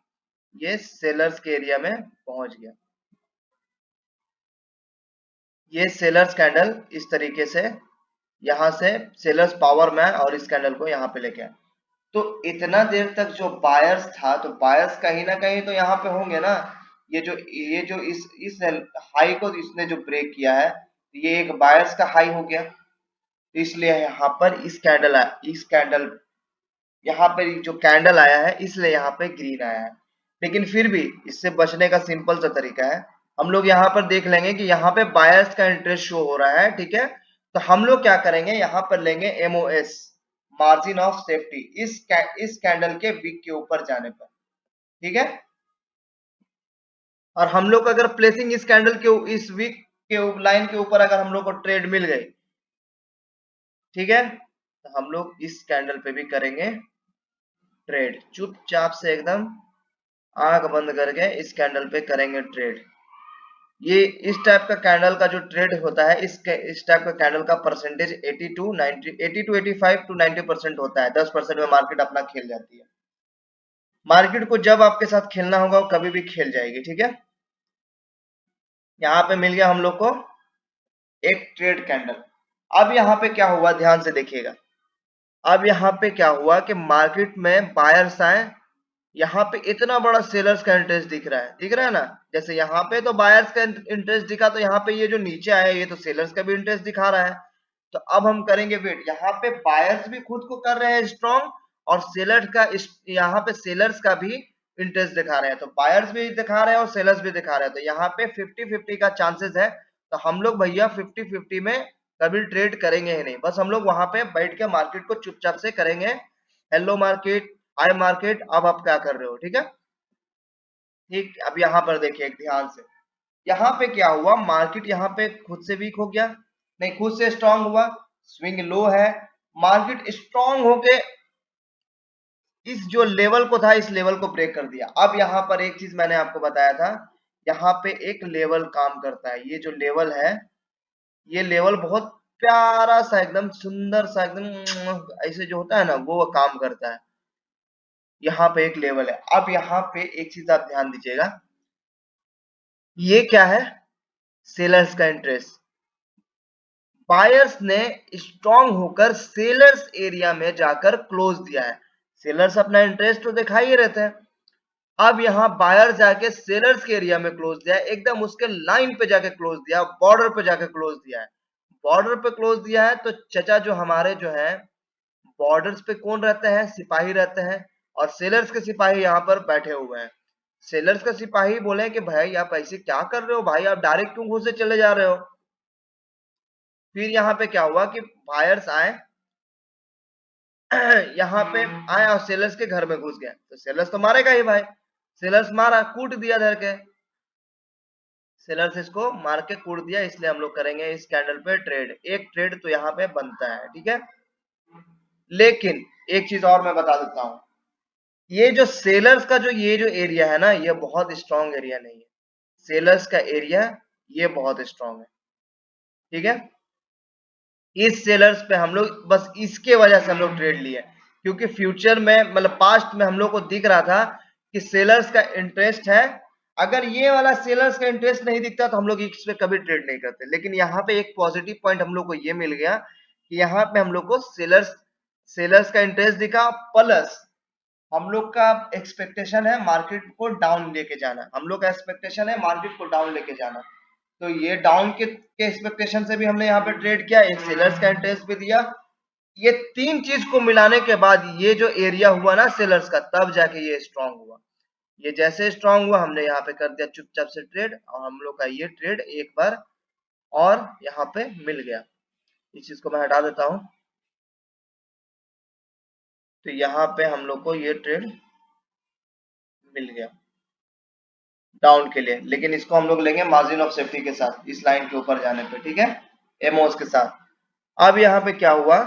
ये सेलर्स के एरिया में पहुंच गया, ये सेलर्स कैंडल इस तरीके से यहां से सेलर्स पावर में और इस कैंडल को यहाँ पे लेके आए। तो इतना देर तक जो बायर्स था, तो बायर्स कहीं ना कहीं तो यहाँ पे होंगे ना। ये जो इस हाई को इसने जो ब्रेक किया है, ये एक बायर्स का हाई हो गया, तो इसलिए यहाँ पर इस कैंडल, इस कैंडल, यहाँ पे जो कैंडल आया है इसलिए यहाँ पे ग्रीन आया है। लेकिन फिर भी इससे बचने का सिंपल सा तरीका है, हम लोग यहाँ पर देख लेंगे कि यहाँ पे बायर्स का इंटरेस्ट शो हो रहा है, ठीक है। तो हम लोग क्या करेंगे, यहाँ पर लेंगे एमओएस, मार्जिन ऑफ सेफ्टी, इस कैंडल के वीक के ऊपर जाने पर, ठीक है। और हम लोग अगर प्लेसिंग इस कैंडल के, इस वीक के लाइन के ऊपर अगर हम लोग को ट्रेड मिल गई, ठीक है, तो हम लोग इस कैंडल पे भी करेंगे ट्रेड, चुपचाप से एकदम आंख बंद करके इस कैंडल पे करेंगे ट्रेड। ये इस टाइप का कैंडल का जो ट्रेड होता है, इस टाइप का कैंडल का परसेंटेज 80 टू 90, 80 टू 85 टू 90% होता है, 10% में मार्केट अपना खेल जाती है। मार्केट को जब आपके साथ खेलना होगा वो कभी भी खेल जाएगी, ठीक है। यहाँ पे मिल गया हम लोग को एक ट्रेड कैंडल। अब यहाँ पे क्या हुआ, ध्यान से देखिएगा। अब यहाँ पे क्या हुआ कि मार्केट में बायर्स आए, यहाँ पे इतना बड़ा सेलर्स का इंटरेस्ट दिख रहा है ना। जैसे यहाँ पे तो बायर्स का इंटरेस्ट दिखा, तो यहाँ पे ये जो नीचे आया ये तो सेलर्स का भी इंटरेस्ट दिखा रहा है। तो अब हम करेंगे वेट, यहाँ पे बायर्स भी खुद को कर रहे हैं स्ट्रॉन्ग, और सेलर्स का यहाँ पे सेलर्स का भी इंटरेस्ट दिखा रहे हैं। तो बायर्स भी दिखा रहे हैं और सेलर्स भी दिखा रहे हैं, तो यहाँ पे 50-50 का चांसेस है। तो हम लोग भैया 50-50 में कभी ट्रेड करेंगे ही नहीं, बस हम लोग वहां पे बैठ के मार्केट को चुपचाप से करेंगे। हेलो मार्केट, हाय मार्केट, अब आप क्या कर रहे हो, ठीक है। ठीक, अब यहाँ पर देखिए ध्यान से, यहाँ पे क्या हुआ, मार्केट यहाँ पे खुद से वीक हो गया, नहीं खुद से स्ट्रांग हुआ, स्विंग लो है, मार्केट स्ट्रांग होके इस जो लेवल को था इस लेवल को ब्रेक कर दिया। अब यहाँ पर एक चीज मैंने आपको बताया था, यहाँ पे एक लेवल काम करता है, ये जो लेवल है, ये लेवल बहुत प्यारा सा एकदम सुंदर सा एकदम ऐसे जो होता है ना वो काम करता है। यहाँ पे एक लेवल है। अब यहाँ पे एक चीज आप ध्यान दीजिएगा, ये क्या है, सेलर्स का इंटरेस्ट। बायर्स ने स्ट्रांग होकर सेलर्स एरिया में जाकर क्लोज दिया है। सेलर्स अपना इंटरेस्ट तो दिखा ही रहते हैं। अब यहाँ बायर जाके सेलर्स के एरिया में क्लोज दिया है, एकदम उसके लाइन पे जाके क्लोज दिया, बॉर्डर पे जाके क्लोज दिया है। बॉर्डर पे क्लोज दिया है तो चचा जो हमारे जो है बॉर्डर्स पे कौन रहते हैं, सिपाही रहते हैं, और सेलर्स के सिपाही यहाँ पर बैठे हुए हैं। सेलर्स का सिपाही बोले कि भाई आप ऐसे क्या कर रहे हो, भाई आप डायरेक्ट क्यों घुसे चले जा रहे हो। फिर यहाँ पे क्या हुआ कि बायर्स आए यहाँ पे आए और सेलर्स के घर में घुस गए, तो सेलर्स तो मारेगा ही भाई। सेलर्स मारा, कूट दिया धर के, सेलर्स इसको मार के कूट दिया, इसलिए हम लोग करेंगे इस कैंडल पे ट्रेड। एक ट्रेड तो यहाँ पे बनता है, ठीक है। लेकिन एक चीज और मैं बता देता हूँ, ये जो सेलर्स का जो ये जो एरिया है ना, ये बहुत स्ट्रॉन्ग एरिया नहीं है। सेलर्स का एरिया ये बहुत स्ट्रॉन्ग है, ठीक है। इस सेलर्स पे हम लोग बस इसके वजह से हम लोग ट्रेड लिए, क्योंकि फ्यूचर में मतलब पास्ट में हम लोग को दिख रहा था कि सेलर्स का इंटरेस्ट है। अगर ये वाला सेलर्स का इंटरेस्ट नहीं दिखता तो हम लोग इस पे कभी ट्रेड नहीं करते। लेकिन यहाँ पे एक पॉजिटिव पॉइंट हम लोग को ये मिल गया कि यहाँ पे हम लोग को सेलर्स सेलर्स का इंटरेस्ट दिखा, प्लस हम लोग का एक्सपेक्टेशन है मार्केट को डाउन लेके जाना, हम लोग का एक्सपेक्टेशन है मार्केट को डाउन लेके जाना। तो ये डाउन के एक्सपेक्टेशन से भी हमने यहाँ पे ट्रेड किया, एक सेलर्स का इंटरेस्ट भी दिया। ये तीन चीज को मिलाने के बाद ये जो एरिया हुआ ना सेलर्स का, तब जाके ये स्ट्रांग हुआ। ये जैसे स्ट्रांग हुआ हमने यहाँ पे कर दिया चुपचाप से ट्रेड, और हम लोग का ये ट्रेड एक बार और यहाँ पे मिल गया। इस चीज को मैं हटा देता हूँ। तो यहाँ पे हम लोग को ये ट्रेड मिल गया डाउन के लिए, लेकिन इसको हम लोग लेंगे मार्जिन ऑफ सेफ्टी के साथ इस लाइन के ऊपर जाने पे, ठीक है, एमओस के साथ। अब यहाँ पे क्या हुआ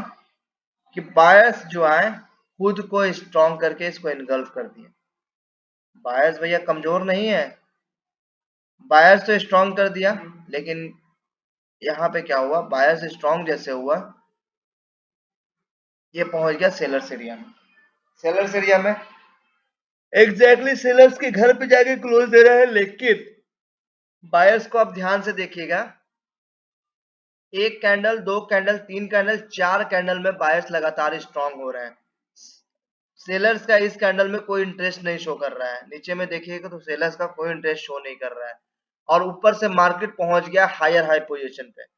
कि बायर्स जो आए खुद को स्ट्रॉन्ग करके इसको इनगल्फ कर दिए। बायर्स भैया कमजोर नहीं है, बायर्स तो स्ट्रॉन्ग कर दिया, लेकिन यहाँ पे क्या हुआ, बायर्स स्ट्रॉन्ग जैसे हुआ ये पहुंच गया सेलर्स एरिया में। सेलर्स एरिया में एग्जैक्टली सेलर्स के घर पे जाके क्लोज दे रहा है, लेकिन बायर्स को आप ध्यान से देखिएगा, एक कैंडल, दो कैंडल, तीन कैंडल, चार कैंडल में बायर्स लगातार स्ट्रांग हो रहे हैं। सेलर्स का इस कैंडल में कोई इंटरेस्ट नहीं शो कर रहा है, नीचे में देखिएगा तो सेलर्स का कोई इंटरेस्ट शो नहीं कर रहा है, और ऊपर से मार्केट पहुंच गया हायर हाई पोजीशन पे।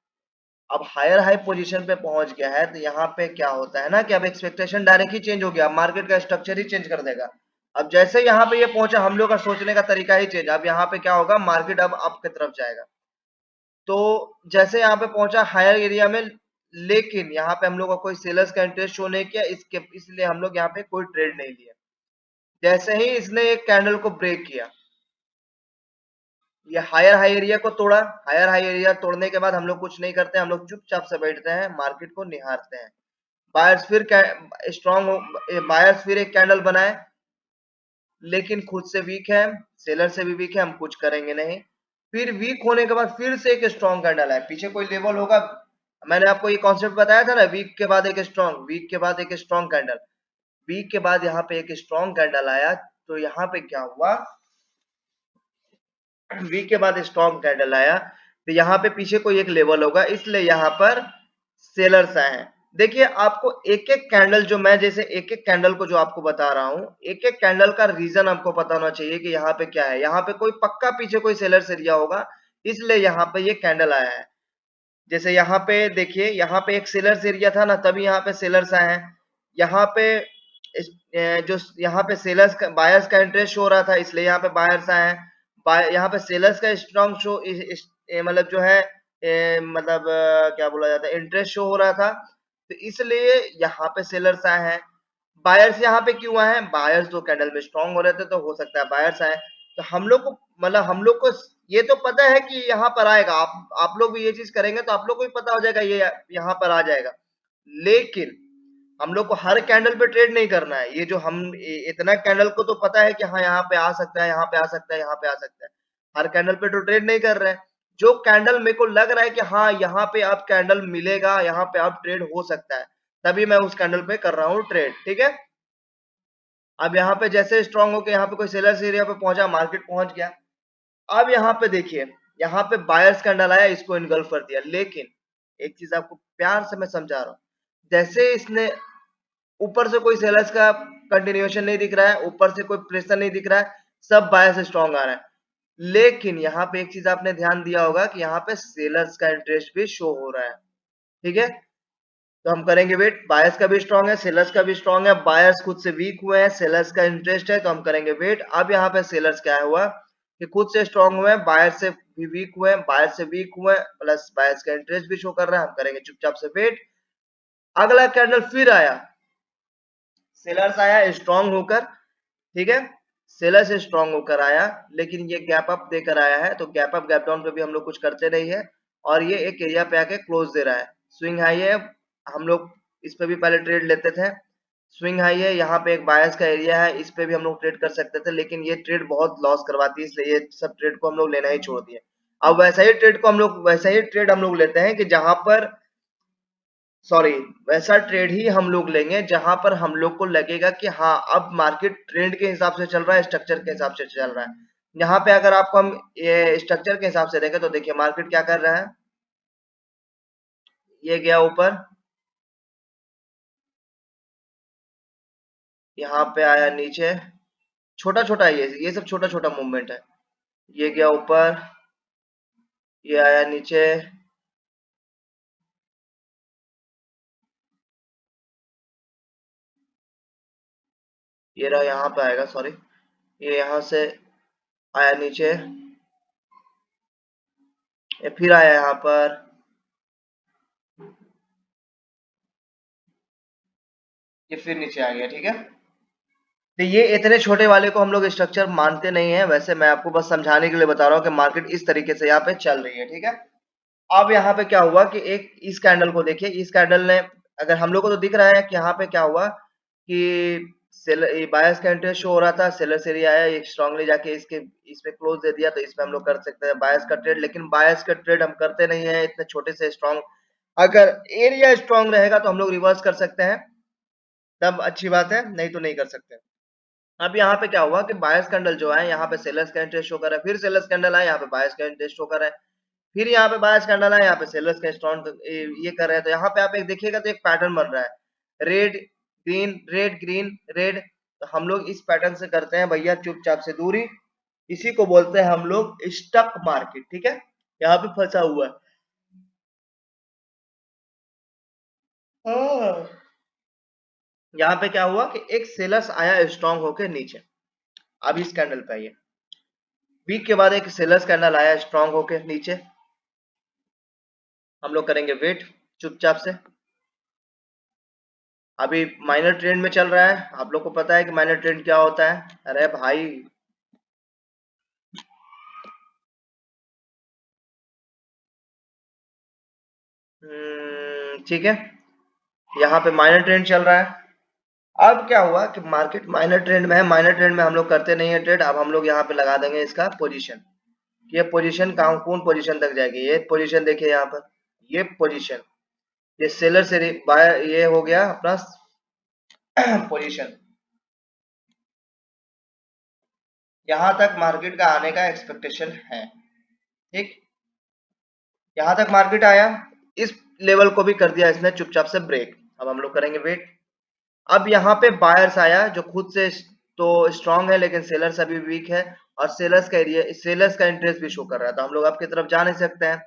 अब हायर हाई पोजीशन पे पहुंच गया है तो यहाँ पे क्या होता है ना कि अब एक्सपेक्टेशन डायरेक्ट ही चेंज हो गया, मार्केट का स्ट्रक्चर ही चेंज कर देगा। अब जैसे यहाँ पे ये पहुंचा, हम लोग का सोचने का तरीका ही चेंज। अब यहाँ पे क्या होगा, मार्केट अब अप की तरफ जाएगा। तो जैसे यहाँ पे पहुंचा हायर एरिया में, लेकिन यहाँ पे हम लोग का कोई सेलर्स का इंटरेस्ट शो नहीं किया, इसके इसलिए हम लोग यहाँ पे कोई ट्रेड नहीं लिया। जैसे ही इसने एक कैंडल को ब्रेक किया, ये हायर हाई एरिया को तोड़ा, हायर हाई एरिया तोड़ने के बाद हम लोग कुछ नहीं करते, हम लोग चुपचाप से बैठते हैं, मार्केट को निहारते हैं। बायर्स फिर स्ट्रॉन्ग हो, बायर्स फिर एक कैंडल बनाए, लेकिन खुद से वीक है, सेलर से भी वीक है, हम कुछ करेंगे नहीं। फिर वीक होने के बाद फिर से एक स्ट्रॉन्ग कैंडल है, पीछे कोई लेवल होगा। मैंने आपको ये कॉन्सेप्ट बताया था ना, वीक के बाद एक स्ट्रॉन्ग, वीक के बाद एक स्ट्रॉन्ग कैंडल, वीक के बाद यहाँ पे एक स्ट्रॉन्ग कैंडल आया। तो यहाँ पे क्या हुआ, वीक के बाद स्ट्रॉन्ग कैंडल आया, तो यहाँ पे पीछे कोई एक लेवल होगा, इसलिए यहाँ पर सेलर्स आए हैं। देखिए आपको एक एक कैंडल जो मैं जैसे एक एक कैंडल को जो आपको बता रहा हूँ, एक एक कैंडल का रीजन आपको पता होना चाहिए कि यहाँ पे क्या है। यहाँ पे कोई पक्का पीछे कोई सेलर्स एरिया होगा, इसलिए यहाँ पे ये कैंडल आया है। जैसे यहाँ पे देखिए, यहाँ पे एक सेलर्स एरिया था ना, तभी यहाँ पे सेलर्स आए हैं। यहाँ पे जो यहाँ पे सेलर्स का बायर्स का इंटरेस्ट शो हो रहा था, इसलिए यहाँ पे बायर्स आए हैं। यहाँ पे सेलर्स का स्ट्रॉन्ग शो मतलब जो है मतलब क्या बोला जाता है, इंटरेस्ट शो हो रहा था, तो इसलिए यहाँ पे सेलर्स आए हैं। बायर्स यहाँ पे क्यों आए हैं? बायर्स तो कैंडल में स्ट्रॉन्ग हो रहे थे, तो हो सकता है बायर्स आए। तो हम लोग को मतलब हम लोग को ये तो पता है कि यहाँ पर आएगा। आप लोग भी ये चीज करेंगे तो आप लोग को भी पता हो जाएगा ये यहाँ पर आ जाएगा। लेकिन हम लोग को हर कैंडल पे ट्रेड नहीं करना है। ये जो हम इतना कैंडल को तो पता है कि हाँ यहाँ पे आ सकता है, यहाँ पे आ सकता है, यहाँ पे आ सकता है। हर कैंडल पे तो ट्रेड नहीं कर रहे हैं। जो कैंडल मेरे को लग रहा है कि हाँ यहाँ पे अब कैंडल मिलेगा, यहाँ पे अब ट्रेड हो सकता है, तभी मैं उस कैंडल पे कर रहा हूँ ट्रेड। ठीक है। अब यहाँ पे जैसे स्ट्रांग होके यहाँ पे कोई सेलर्स एरिया पे पहुंचा, मार्केट पहुंच गया। अब यहाँ पे देखिए, यहाँ पे बायर्स कैंडल आया, इसको इनगल्फ कर दिया। लेकिन एक चीज आपको प्यार से मैं समझा रहा हूँ, जैसे इसने ऊपर से कोई सेलर्स का कंटिन्यूएशन नहीं दिख रहा है, ऊपर से कोई प्रेशर नहीं दिख रहा है, सब बायर्स से स्ट्रांग आ रहा है। लेकिन यहाँ पे एक चीज आपने ध्यान दिया होगा कि यहाँ पे सेलर्स का इंटरेस्ट भी शो हो रहा है। ठीक है। तो हम करेंगे वेट, बायर्स का भी स्ट्रांग है, सेलर्स का भी स्ट्रांग है, बायर्स खुद से वीक हुए हैं, सेलर्स का इंटरेस्ट है, तो हम करेंगे वेट। अब यहाँ पे सेलर्स क्या हुआ कि खुद से स्ट्रांग हुए हैं, बायर से भी वीक हुए हैं, बायर से वीक हुए हैं, प्लस बायर्स का इंटरेस्ट भी शो कर रहा है। हम करेंगे चुपचाप से वेट। अगला कैंडल फिर आया, सेलर्स आया स्ट्रांग होकर। ठीक है। सेलर से स्ट्रांग होकर आया, लेकिन ये गैप अप देकर आया है, तो गैप अप गैप डाउन पे भी हम लोग कुछ करते नहीं है। और ये एक एरिया पे आके क्लोज दे रहा है। स्विंग हाई है, हम लोग इस पे भी पहले ट्रेड लेते थे। स्विंग हाई है, यहाँ पे एक बायर्स का एरिया है, इस पे भी हम लोग ट्रेड कर सकते थे, लेकिन ये ट्रेड बहुत लॉस करवाती है, इसलिए ये सब ट्रेड को हम लोग लेना ही छोड़ दिए। अब वैसा ही ट्रेड हम लोग लेते हैं कि जहां पर सॉरी वैसा ट्रेड ही हम लोग लेंगे जहां पर हम लोग को लगेगा कि हाँ अब मार्केट ट्रेंड के हिसाब से चल रहा है, स्ट्रक्चर के हिसाब से चल रहा है। यहाँ पे अगर आपको हम ये स्ट्रक्चर के हिसाब से देखें तो देखिए मार्केट क्या कर रहा है। ये गया ऊपर, यहाँ पे आया नीचे, छोटा छोटा ये सब छोटा छोटा मूवमेंट है। ये गया ऊपर, ये आया नीचे, ये रहा यहाँ पे आएगा, सॉरी ये यहाँ से आया नीचे, ये फिर आया यहाँ पर, ये फिर नीचे आ गया। ठीक है। तो ये इतने छोटे वाले को हम लोग स्ट्रक्चर मानते नहीं है। वैसे मैं आपको बस समझाने के लिए बता रहा हूँ कि मार्केट इस तरीके से यहाँ पे चल रही है। ठीक है। अब यहाँ पे क्या हुआ कि एक इस कैंडल को देखिए, इस कैंडल ने अगर हम लोग को तो दिख रहा है कि यहाँ पे क्या हुआ कि सेलर बायर्स का इंटरेस्ट शो हो रहा था, सेलर्स एरिया आया, एक स्ट्रांगली जाके इसके इसमें क्लोज दे दिया, तो इसमें हम लोग कर सकते हैं बायर्स का ट्रेड। लेकिन बायर्स का ट्रेड हम करते नहीं है इतने छोटे से स्ट्रांग। अगर एरिया स्ट्रांग रहेगा तो हम लोग रिवर्स कर सकते हैं, तब अच्छी बात है, नहीं तो नहीं कर सकते। अब यहाँ पे क्या हुआ कि बायर्स कैंडल जो है यहाँ पे सेलर्स का इंटरेस्ट शो कर रहा है, फिर सेलर्स कैंडल है, यहाँ पे बायर्स का इंटरेस्ट शो कर रहा है, फिर यहाँ पे बायर्स कैंडल है, यहाँ पे सेलर्स का स्ट्रॉन्ग ये कर रहे हैं। तो यहाँ पे आप एक देखिएगा तो एक पैटर्न बन रहा है, red green red green red. तो हम लोग इस पैटर्न से करते हैं भैया चुपचाप से दूरी, इसी को बोलते हैं हम लोग स्टक मार्केट। ठीक है। यहाँ पे फंसा हुआ है। हाँ। यहाँ पे क्या हुआ कि एक सेलर्स आया स्ट्रांग होके नीचे, अब इस कैंडल पे आइए, वीक के बाद एक सेलर्स कैंडल आया स्ट्रांग होके नीचे, हम लोग करेंगे वेट चुपचाप से। अभी माइनर ट्रेंड में चल रहा है, आप लोग को पता है कि माइनर ट्रेंड क्या होता है। अरे भाई ठीक है, यहाँ पे माइनर ट्रेंड चल रहा है। अब क्या हुआ कि मार्केट माइनर ट्रेंड में है, माइनर ट्रेंड में हम लोग करते नहीं है ट्रेड। अब हम लोग यहाँ पे लगा देंगे इसका पोजीशन। ये पोजीशन कहाँ कौन पोजीशन तक जाएगी, ये पोजीशन देखिए यहाँ पर, ये पोजीशन, ये सेलर से बायर, ये हो गया अपना पोजीशन। यहाँ तक मार्केट का आने का एक्सपेक्टेशन है। ठीक, यहाँ तक मार्केट आया, इस लेवल को भी कर दिया इसने चुपचाप से ब्रेक। अब हम लोग करेंगे वेट। अब यहाँ पे बायर्स आया जो खुद से तो स्ट्रांग है, लेकिन सेलर्स अभी वीक है, और सेलर्स का इंटरेस्ट भी शो कर रहा है, तो हम लोग आपकी तरफ जा नहीं सकते हैं।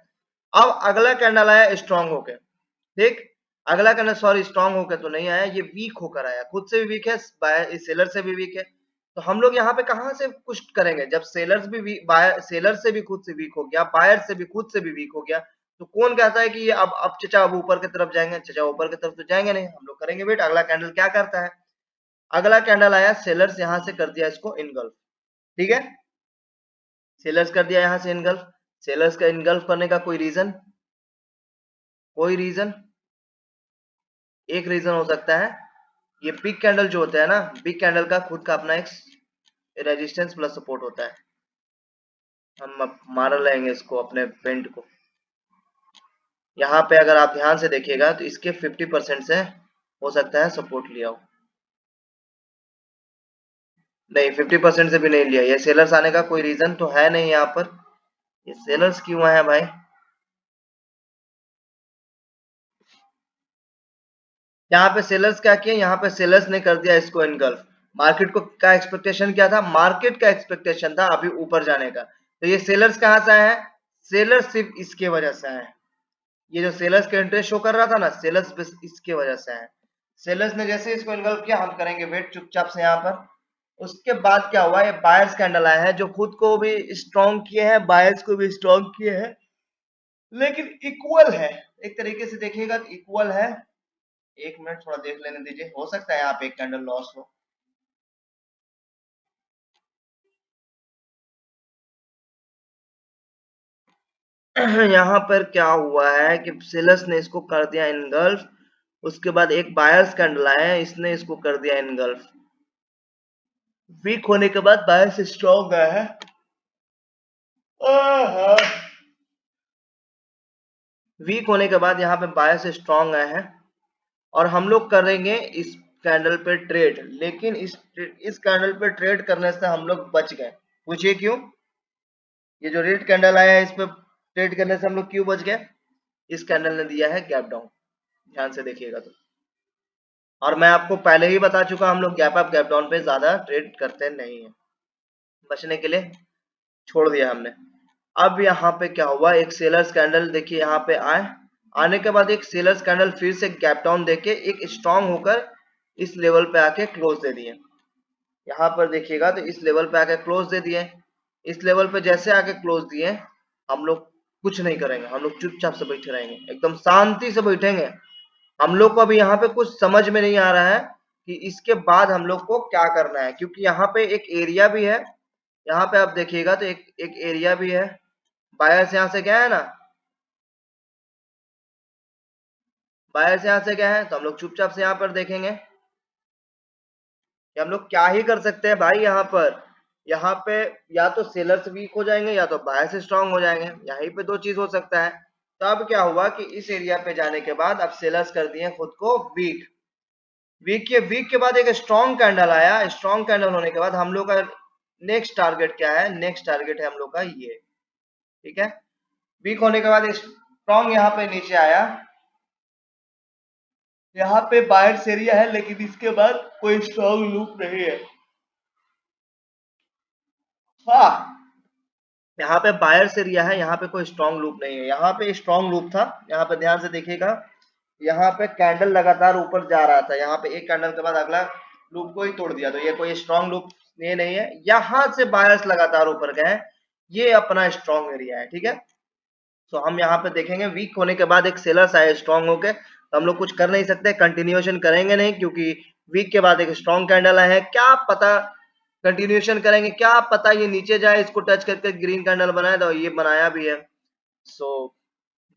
अब अगला कैंडल आया स्ट्रांग होके, ठीक। अगला कैंडल सॉरी स्ट्रांग होकर तो नहीं आया, ये वीक होकर आया, खुद से भी वीक है, सेलर से भी वीक है। तो हम लोग यहाँ पे कहां से पुश करेंगे जब सेलर से भी खुद से वीक हो गया, बायर से भी खुद से भी वीक हो गया, तो कौन कहता है कि ये अब चचा अब ऊपर की तरफ जाएंगे? चचा ऊपर की तरफ तो जाएंगे नहीं। हम लोग करेंगे वेट, अगला कैंडल क्या करता है। अगला कैंडल आया सेलर्स यहां से कर दिया इसको इनगल्फ, ठीक है। सेलर्स कर दिया यहां से इनगल्फ। सेलर्स का इनगल्फ करने का कोई रीजन, कोई रीजन, एक रीजन हो सकता है, ये बिग कैंडल जो होता है ना, बिग कैंडल का खुद का अपना एक रेजिस्टेंस प्लस सपोर्ट होता है। हम अब मार लेंगे इसको अपने पेंट को। यहाँ पे अगर आप ध्यान से देखिएगा तो इसके 50% से हो सकता है सपोर्ट लिया हो, नहीं 50% से भी नहीं लिया। ये सेलर्स आने का कोई रीजन तो है नहीं यहाँ पर, ये सेलर्स क्यों आए भाई? यहाँ पे सेलर्स क्या किए, यहाँ पे सेलर्स ने कर दिया इसको इनगल्फ। मार्केट को क्या एक्सपेक्टेशन क्या था, मार्केट का एक्सपेक्टेशन था अभी ऊपर जाने का, तो ये सेलर्स कहाँ से आए हैं? सेलर्स सिर्फ इसके वजह से आए हैं। ये जो सेलर्स का इंटरेस्ट शो कर रहा था ना, सेलर्स बस इसके वजह से आए। सेलर्स ने जैसे इसको इन्वॉल्व किया, हम करेंगे वेट चुपचाप से यहाँ पर। उसके बाद क्या हुआ, ये बायर्स कैंडल आए हैं जो खुद को भी स्ट्रॉन्ग किए हैं, बायर्स को भी स्ट्रॉन्ग किए हैं, लेकिन इक्वल है। एक तरीके से देखिएगा तो इक्वल है। एक मिनट थोड़ा देख लेने दीजिए, हो सकता है यहाँ पे एक कैंडल लॉस हो। यहाँ पर क्या हुआ है कि सेलर्स ने इसको कर दिया इनगल्फ, उसके बाद एक बायर्स कैंडल आया है, इसने इसको कर दिया इनगल्फ। वीक होने के बाद बायर्स स्ट्रॉन्ग आया है। वीक होने के बाद यहाँ पे बायर्स स्ट्रॉन्ग आए हैं, और हम लोग करेंगे इस कैंडल पे ट्रेड, लेकिन इस कैंडल पे ट्रेड करने से हम लोग बच गए। पूछिए क्यों? ये जो रेड कैंडल आया है इस पे ट्रेड करने से हम लोग क्यों बच गए? इस कैंडल ने दिया है गैप डाउन, ध्यान से देखिएगा तो। और मैं आपको पहले ही बता चुका, हम लोग गैप अप गैप डाउन पे ज्यादा ट्रेड करते नहीं है, बचने के लिए छोड़ दिया हमने। अब यहाँ पे क्या हुआ, एक सेलर्स कैंडल देखिए यहाँ पे आए, आने के बाद एक सेलर्स कैंडल फिर से गैप डाउन देके एक स्ट्रांग होकर इस लेवल पे आके क्लोज दे दिए। यहाँ पर देखिएगा तो इस लेवल पे आके क्लोज दे दिए। इस लेवल पे जैसे आके क्लोज दिए, हम लोग कुछ नहीं करेंगे, हम लोग चुपचाप से बैठे रहेंगे, एकदम शांति से बैठेंगे। हम लोग को अभी यहाँ पे कुछ समझ में नहीं आ रहा है कि इसके बाद हम लोग को क्या करना है, क्योंकि यहाँ पे एक एरिया भी है। यहाँ पे आप देखिएगा तो एक एक एरिया भी है। बायर्स यहाँ से गया है ना, बायर्स यहाँ से गया है, तो हम लोग चुपचाप से यहाँ पर देखेंगे कि हम लोग क्या ही कर सकते हैं भाई। यहाँ पे या तो सेलर्स वीक हो जाएंगे या तो बायर्स स्ट्रांग हो जाएंगे, यहीं पे दो चीज हो सकता है। तो अब क्या हुआ कि इस एरिया पे जाने के बाद अब सेलर्स कर दिए खुद को वीक। वीक के बाद एक स्ट्रॉन्ग कैंडल आया, स्ट्रॉन्ग कैंडल होने के बाद हम लोग का नेक्स्ट टारगेट क्या है, नेक्स्ट टारगेट है हम लोग का ये, ठीक है। वीक होने के बाद स्ट्रॉन्ग यहाँ पे नीचे आया, यहाँ पे बायर्स एरिया है, लेकिन इसके बाद कोई स्ट्रॉन्ग लूप नहीं है। हाँ, यहाँ पे बायर्स एरिया है, यहाँ पे कोई स्ट्रॉन्ग लूप नहीं है। यहाँ पे स्ट्रॉन्ग लूप था, यहाँ पे ध्यान से देखिएगा, यहाँ पे कैंडल लगातार ऊपर जा रहा था, यहाँ पे एक कैंडल के बाद अगला लूप को ही तोड़ दिया, तो ये कोई स्ट्रॉन्ग लूप ये नहीं है। यहाँ से बायर्स लगातार ऊपर गए, ये अपना स्ट्रॉन्ग एरिया है, ठीक है। तो हम यहाँ पे देखेंगे वीक होने के बाद एक सेलर्स आए स्ट्रॉन्ग होके, तो हम लोग कुछ कर नहीं सकते, कंटिन्यूएशन करेंगे नहीं, क्योंकि वीक के बाद एक स्ट्रॉन्ग कैंडल आए हैं, क्या पता कंटिन्यूएशन करेंगे, क्या पता ये नीचे जाए, इसको टच करके ग्रीन कैंडल बनाए, तो ये बनाया भी है। सो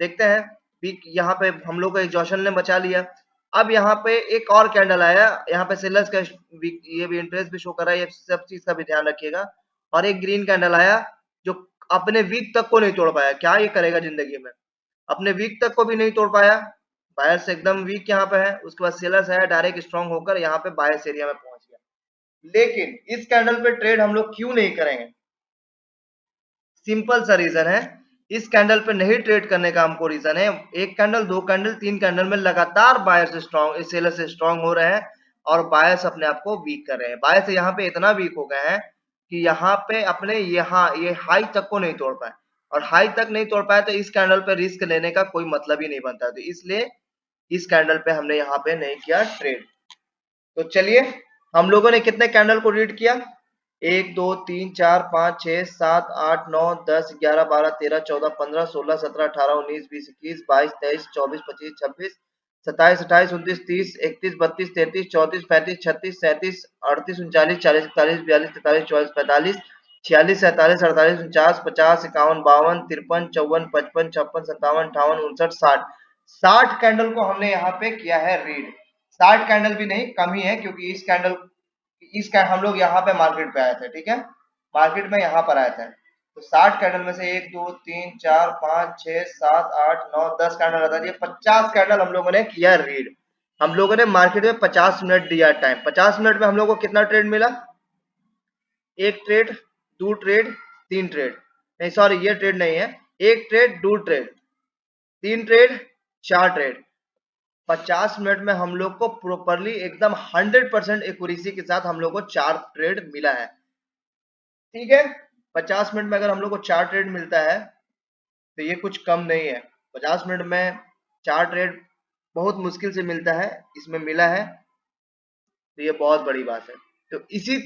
देखते हैं। वीक यहाँ पे हम लोग को एग्जॉशन ने बचा लिया। अब यहाँ पे एक और कैंडल आया, यहाँ पे सेलर्स का वीक ये भी इंटरेस्ट भी शो कर रहा है, ये सब चीज का भी ध्यान रखिएगा। और एक ग्रीन कैंडल आया जो अपने वीक तक को नहीं तोड़ पाया, क्या ये करेगा जिंदगी में, अपने वीक तक को भी नहीं तोड़ पाया। बायर्स एकदम वीक यहाँ पे है, उसके बाद सेलर्स आया डायरेक्ट स्ट्रॉन्ग होकर यहाँ पे बायर्स एरिया में पहुंच गया। लेकिन इस कैंडल पे ट्रेड हम लोग क्यों नहीं करेंगे? सिंपल सा रीजन है, इस कैंडल पे नहीं ट्रेड करने का हमको रीजन है, एक कैंडल, दो कैंडल, तीन कैंडल में लगातार बायर्स स्ट्रॉन्ग, सेलर्स स्ट्रॉन्ग हो रहे हैं और बायर्स अपने आप को वीक कर रहे हैं। बायर्स यहाँ पे इतना वीक हो गए हैं कि यहाँ पे अपने यहाँ ये हाई तक को नहीं तोड़ पाए, और हाई तक नहीं तोड़ पाए तो इस कैंडल पे रिस्क लेने का कोई मतलब ही नहीं बनता, तो इसलिए इस कैंडल पे हमने यहाँ पे नहीं किया ट्रेड। तो चलिए, हम लोगों ने कितने कैंडल को रीड किया, 1 2 3 4 5 6 7 8 9 10 11 12 13 14 15 16 17 18 19 20 21 22 23 24 25 26 27 28 29 30 31 32 33 34 35 36 37 38 39 40 41 42 43 44 45 46 47 48 49 50 51 52 53 54 55 56 57 58 59 60 कैंडल को हमने यहाँ पे किया है रीड। 60 कैंडल भी नहीं, कम ही है, क्योंकि इस हम लोग यहाँ पे मार्केट पे आए थे, ठीक है, मार्केट में यहाँ पर आए थे। तो 60 कैंडल में से 1 2 3 4 5 6 7 8 9 10 कैंडल रहता है, 50 कैंडल हम लोगों ने किया रीड। हम लोगों ने मार्केट में 50 मिनट दिया टाइम, 50 मिनट में हम लोग को कितना ट्रेड मिला, एक ट्रेड, दो ट्रेड, तीन ट्रेड, नहीं सॉरी ये ट्रेड नहीं है, एक ट्रेड, दो ट्रेड, तीन ट्रेड, चार ट्रेड। 50 मिनट में हम लोग को प्रॉपरली एकदम 100% एक्यूरेसी के साथ हम लोग को चार ट्रेड मिला है, ठीक है। 50 मिनट में अगर हम लोग को चार ट्रेड मिलता है तो ये कुछ कम नहीं है। 50 मिनट में चार ट्रेड बहुत मुश्किल से मिलता है, इसमें मिला है, तो ये बहुत बड़ी बात है। तो इसी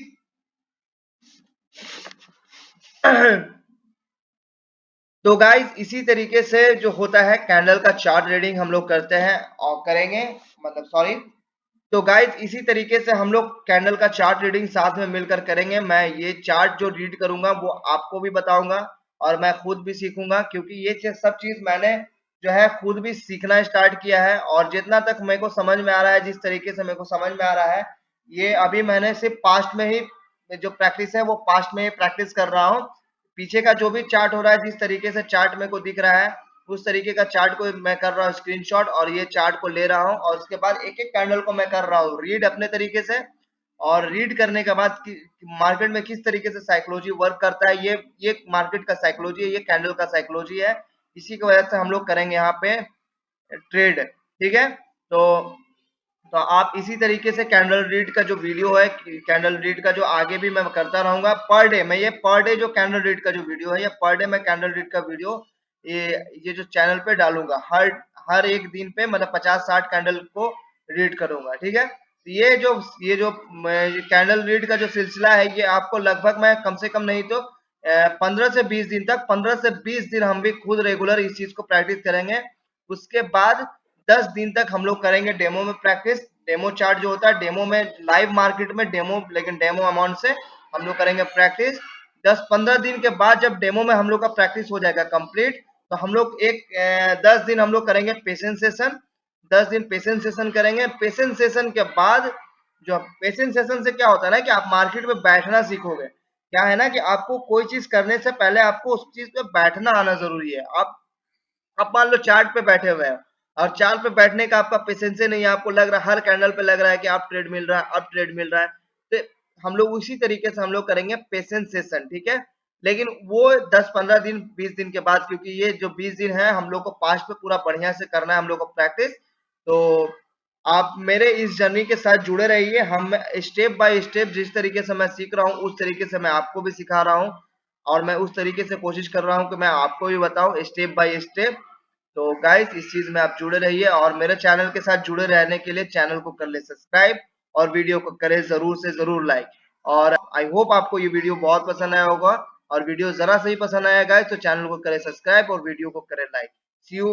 तो गाइस इसी तरीके से जो होता है कैंडल का चार्ट रीडिंग हम लोग करते हैं और करेंगे, मतलब सॉरी, तो गाइस इसी तरीके से हम लोग कैंडल का चार्ट रीडिंग साथ में मिलकर करेंगे। मैं ये चार्ट जो रीड करूंगा वो आपको भी बताऊंगा और मैं खुद भी सीखूंगा, क्योंकि ये सब चीज मैंने जो है खुद भी सीखना स्टार्ट किया है, और जितना तक मेरे को समझ में आ रहा है, जिस तरीके से मेरे को समझ में आ रहा है, ये अभी मैंने सिर्फ पास्ट में ही जो प्रैक्टिस है वो पास्ट में ही प्रैक्टिस कर रहा हूँ। पीछे का जो भी चार्ट हो रहा है, जिस तरीके से चार्ट मेरे को दिख रहा है, उस तरीके का चार्ट को मैं कर रहा हूँ स्क्रीनशॉट, और ये चार्ट को ले रहा हूँ, और उसके बाद एक एक कैंडल को मैं कर रहा हूँ रीड अपने तरीके से। और रीड करने के बाद मार्केट में किस तरीके से साइकोलॉजी वर्क करता है, ये मार्केट का साइकोलॉजी है, ये कैंडल का साइकोलॉजी है, इसी की वजह से हम लोग करेंगे यहाँ पे ट्रेड, ठीक है। तो आप इसी तरीके से कैंडल रीड का जो वीडियो है, कैंडल रीड का जो आगे भी मैं करता रहूंगा पर डे, मैं ये पर डे जो कैंडल रीड का जो वीडियो है, ये पर डे मैं कैंडल रीड का वीडियो ये जो चैनल पे डालूंगा, हर हर एक दिन पे, मतलब 50-60 कैंडल को रीड करूंगा, ठीक है। तो ये जो कैंडल रीड का जो सिलसिला है, ये आपको लगभग मैं कम से कम नहीं तो 15 से 20 दिन तक, 15 से 20 दिन हम भी खुद रेगुलर इस चीज को प्रैक्टिस करेंगे। उसके बाद 10 दिन तक हम लोग करेंगे डेमो में प्रैक्टिस। डेमो चार्ट जो होता है, डेमो में लाइव मार्केट में डेमो, लेकिन डेमो अमाउंट से हम लोग करेंगे प्रैक्टिस। 10-15 दिन के बाद जब डेमो में हम लोग का प्रैक्टिस हो जाएगा कंप्लीट, तो हम लोग 10 दिन हम लोग करेंगे पेशेंस सेशन, 10 दिन पेशेंस सेशन करेंगे। पेशेंस सेशन के बाद, जो पेशेंस सेशन से क्या होता है ना कि आप मार्केट में बैठना सीखोगे। क्या है ना कि आपको कोई चीज करने से पहले आपको उस चीज पे बैठना आना जरूरी है। आप मान लो चार्ट पे बैठे हुए हैं, और चार्ट पे बैठने का आपका पेशेंस नहीं है, आपको लग रहा है हर कैंडल पे लग रहा है कि आप ट्रेड मिल रहा है, अब ट्रेड मिल रहा है, तो हम लोग उसी तरीके से हम लोग करेंगे पेशेंस सेशन, ठीक है। लेकिन वो 10-15 दिन 20 दिन के बाद, क्योंकि ये जो 20 दिन है हम लोग को पास्ट पे पूरा बढ़िया से करना है हम लोग को प्रैक्टिस। तो आप मेरे इस जर्नी के साथ जुड़े रहिए, हम स्टेप बाय स्टेप जिस तरीके से मैं सीख रहा हूँ उस तरीके से मैं आपको भी सिखा रहा हूँ, और मैं उस तरीके से कोशिश कर रहा हूँ कि मैं आपको भी बताऊं स्टेप बाय स्टेप। तो गाइस इस चीज में आप जुड़े रहिए, और मेरे चैनल के साथ जुड़े रहने के लिए चैनल को कर ले सब्सक्राइब, और वीडियो को करें जरूर से जरूर लाइक। और आई होप आपको ये वीडियो बहुत पसंद आया होगा, और वीडियो जरा से ही पसंद आया गाइस तो चैनल को करें सब्सक्राइब और वीडियो को करें लाइक। C you.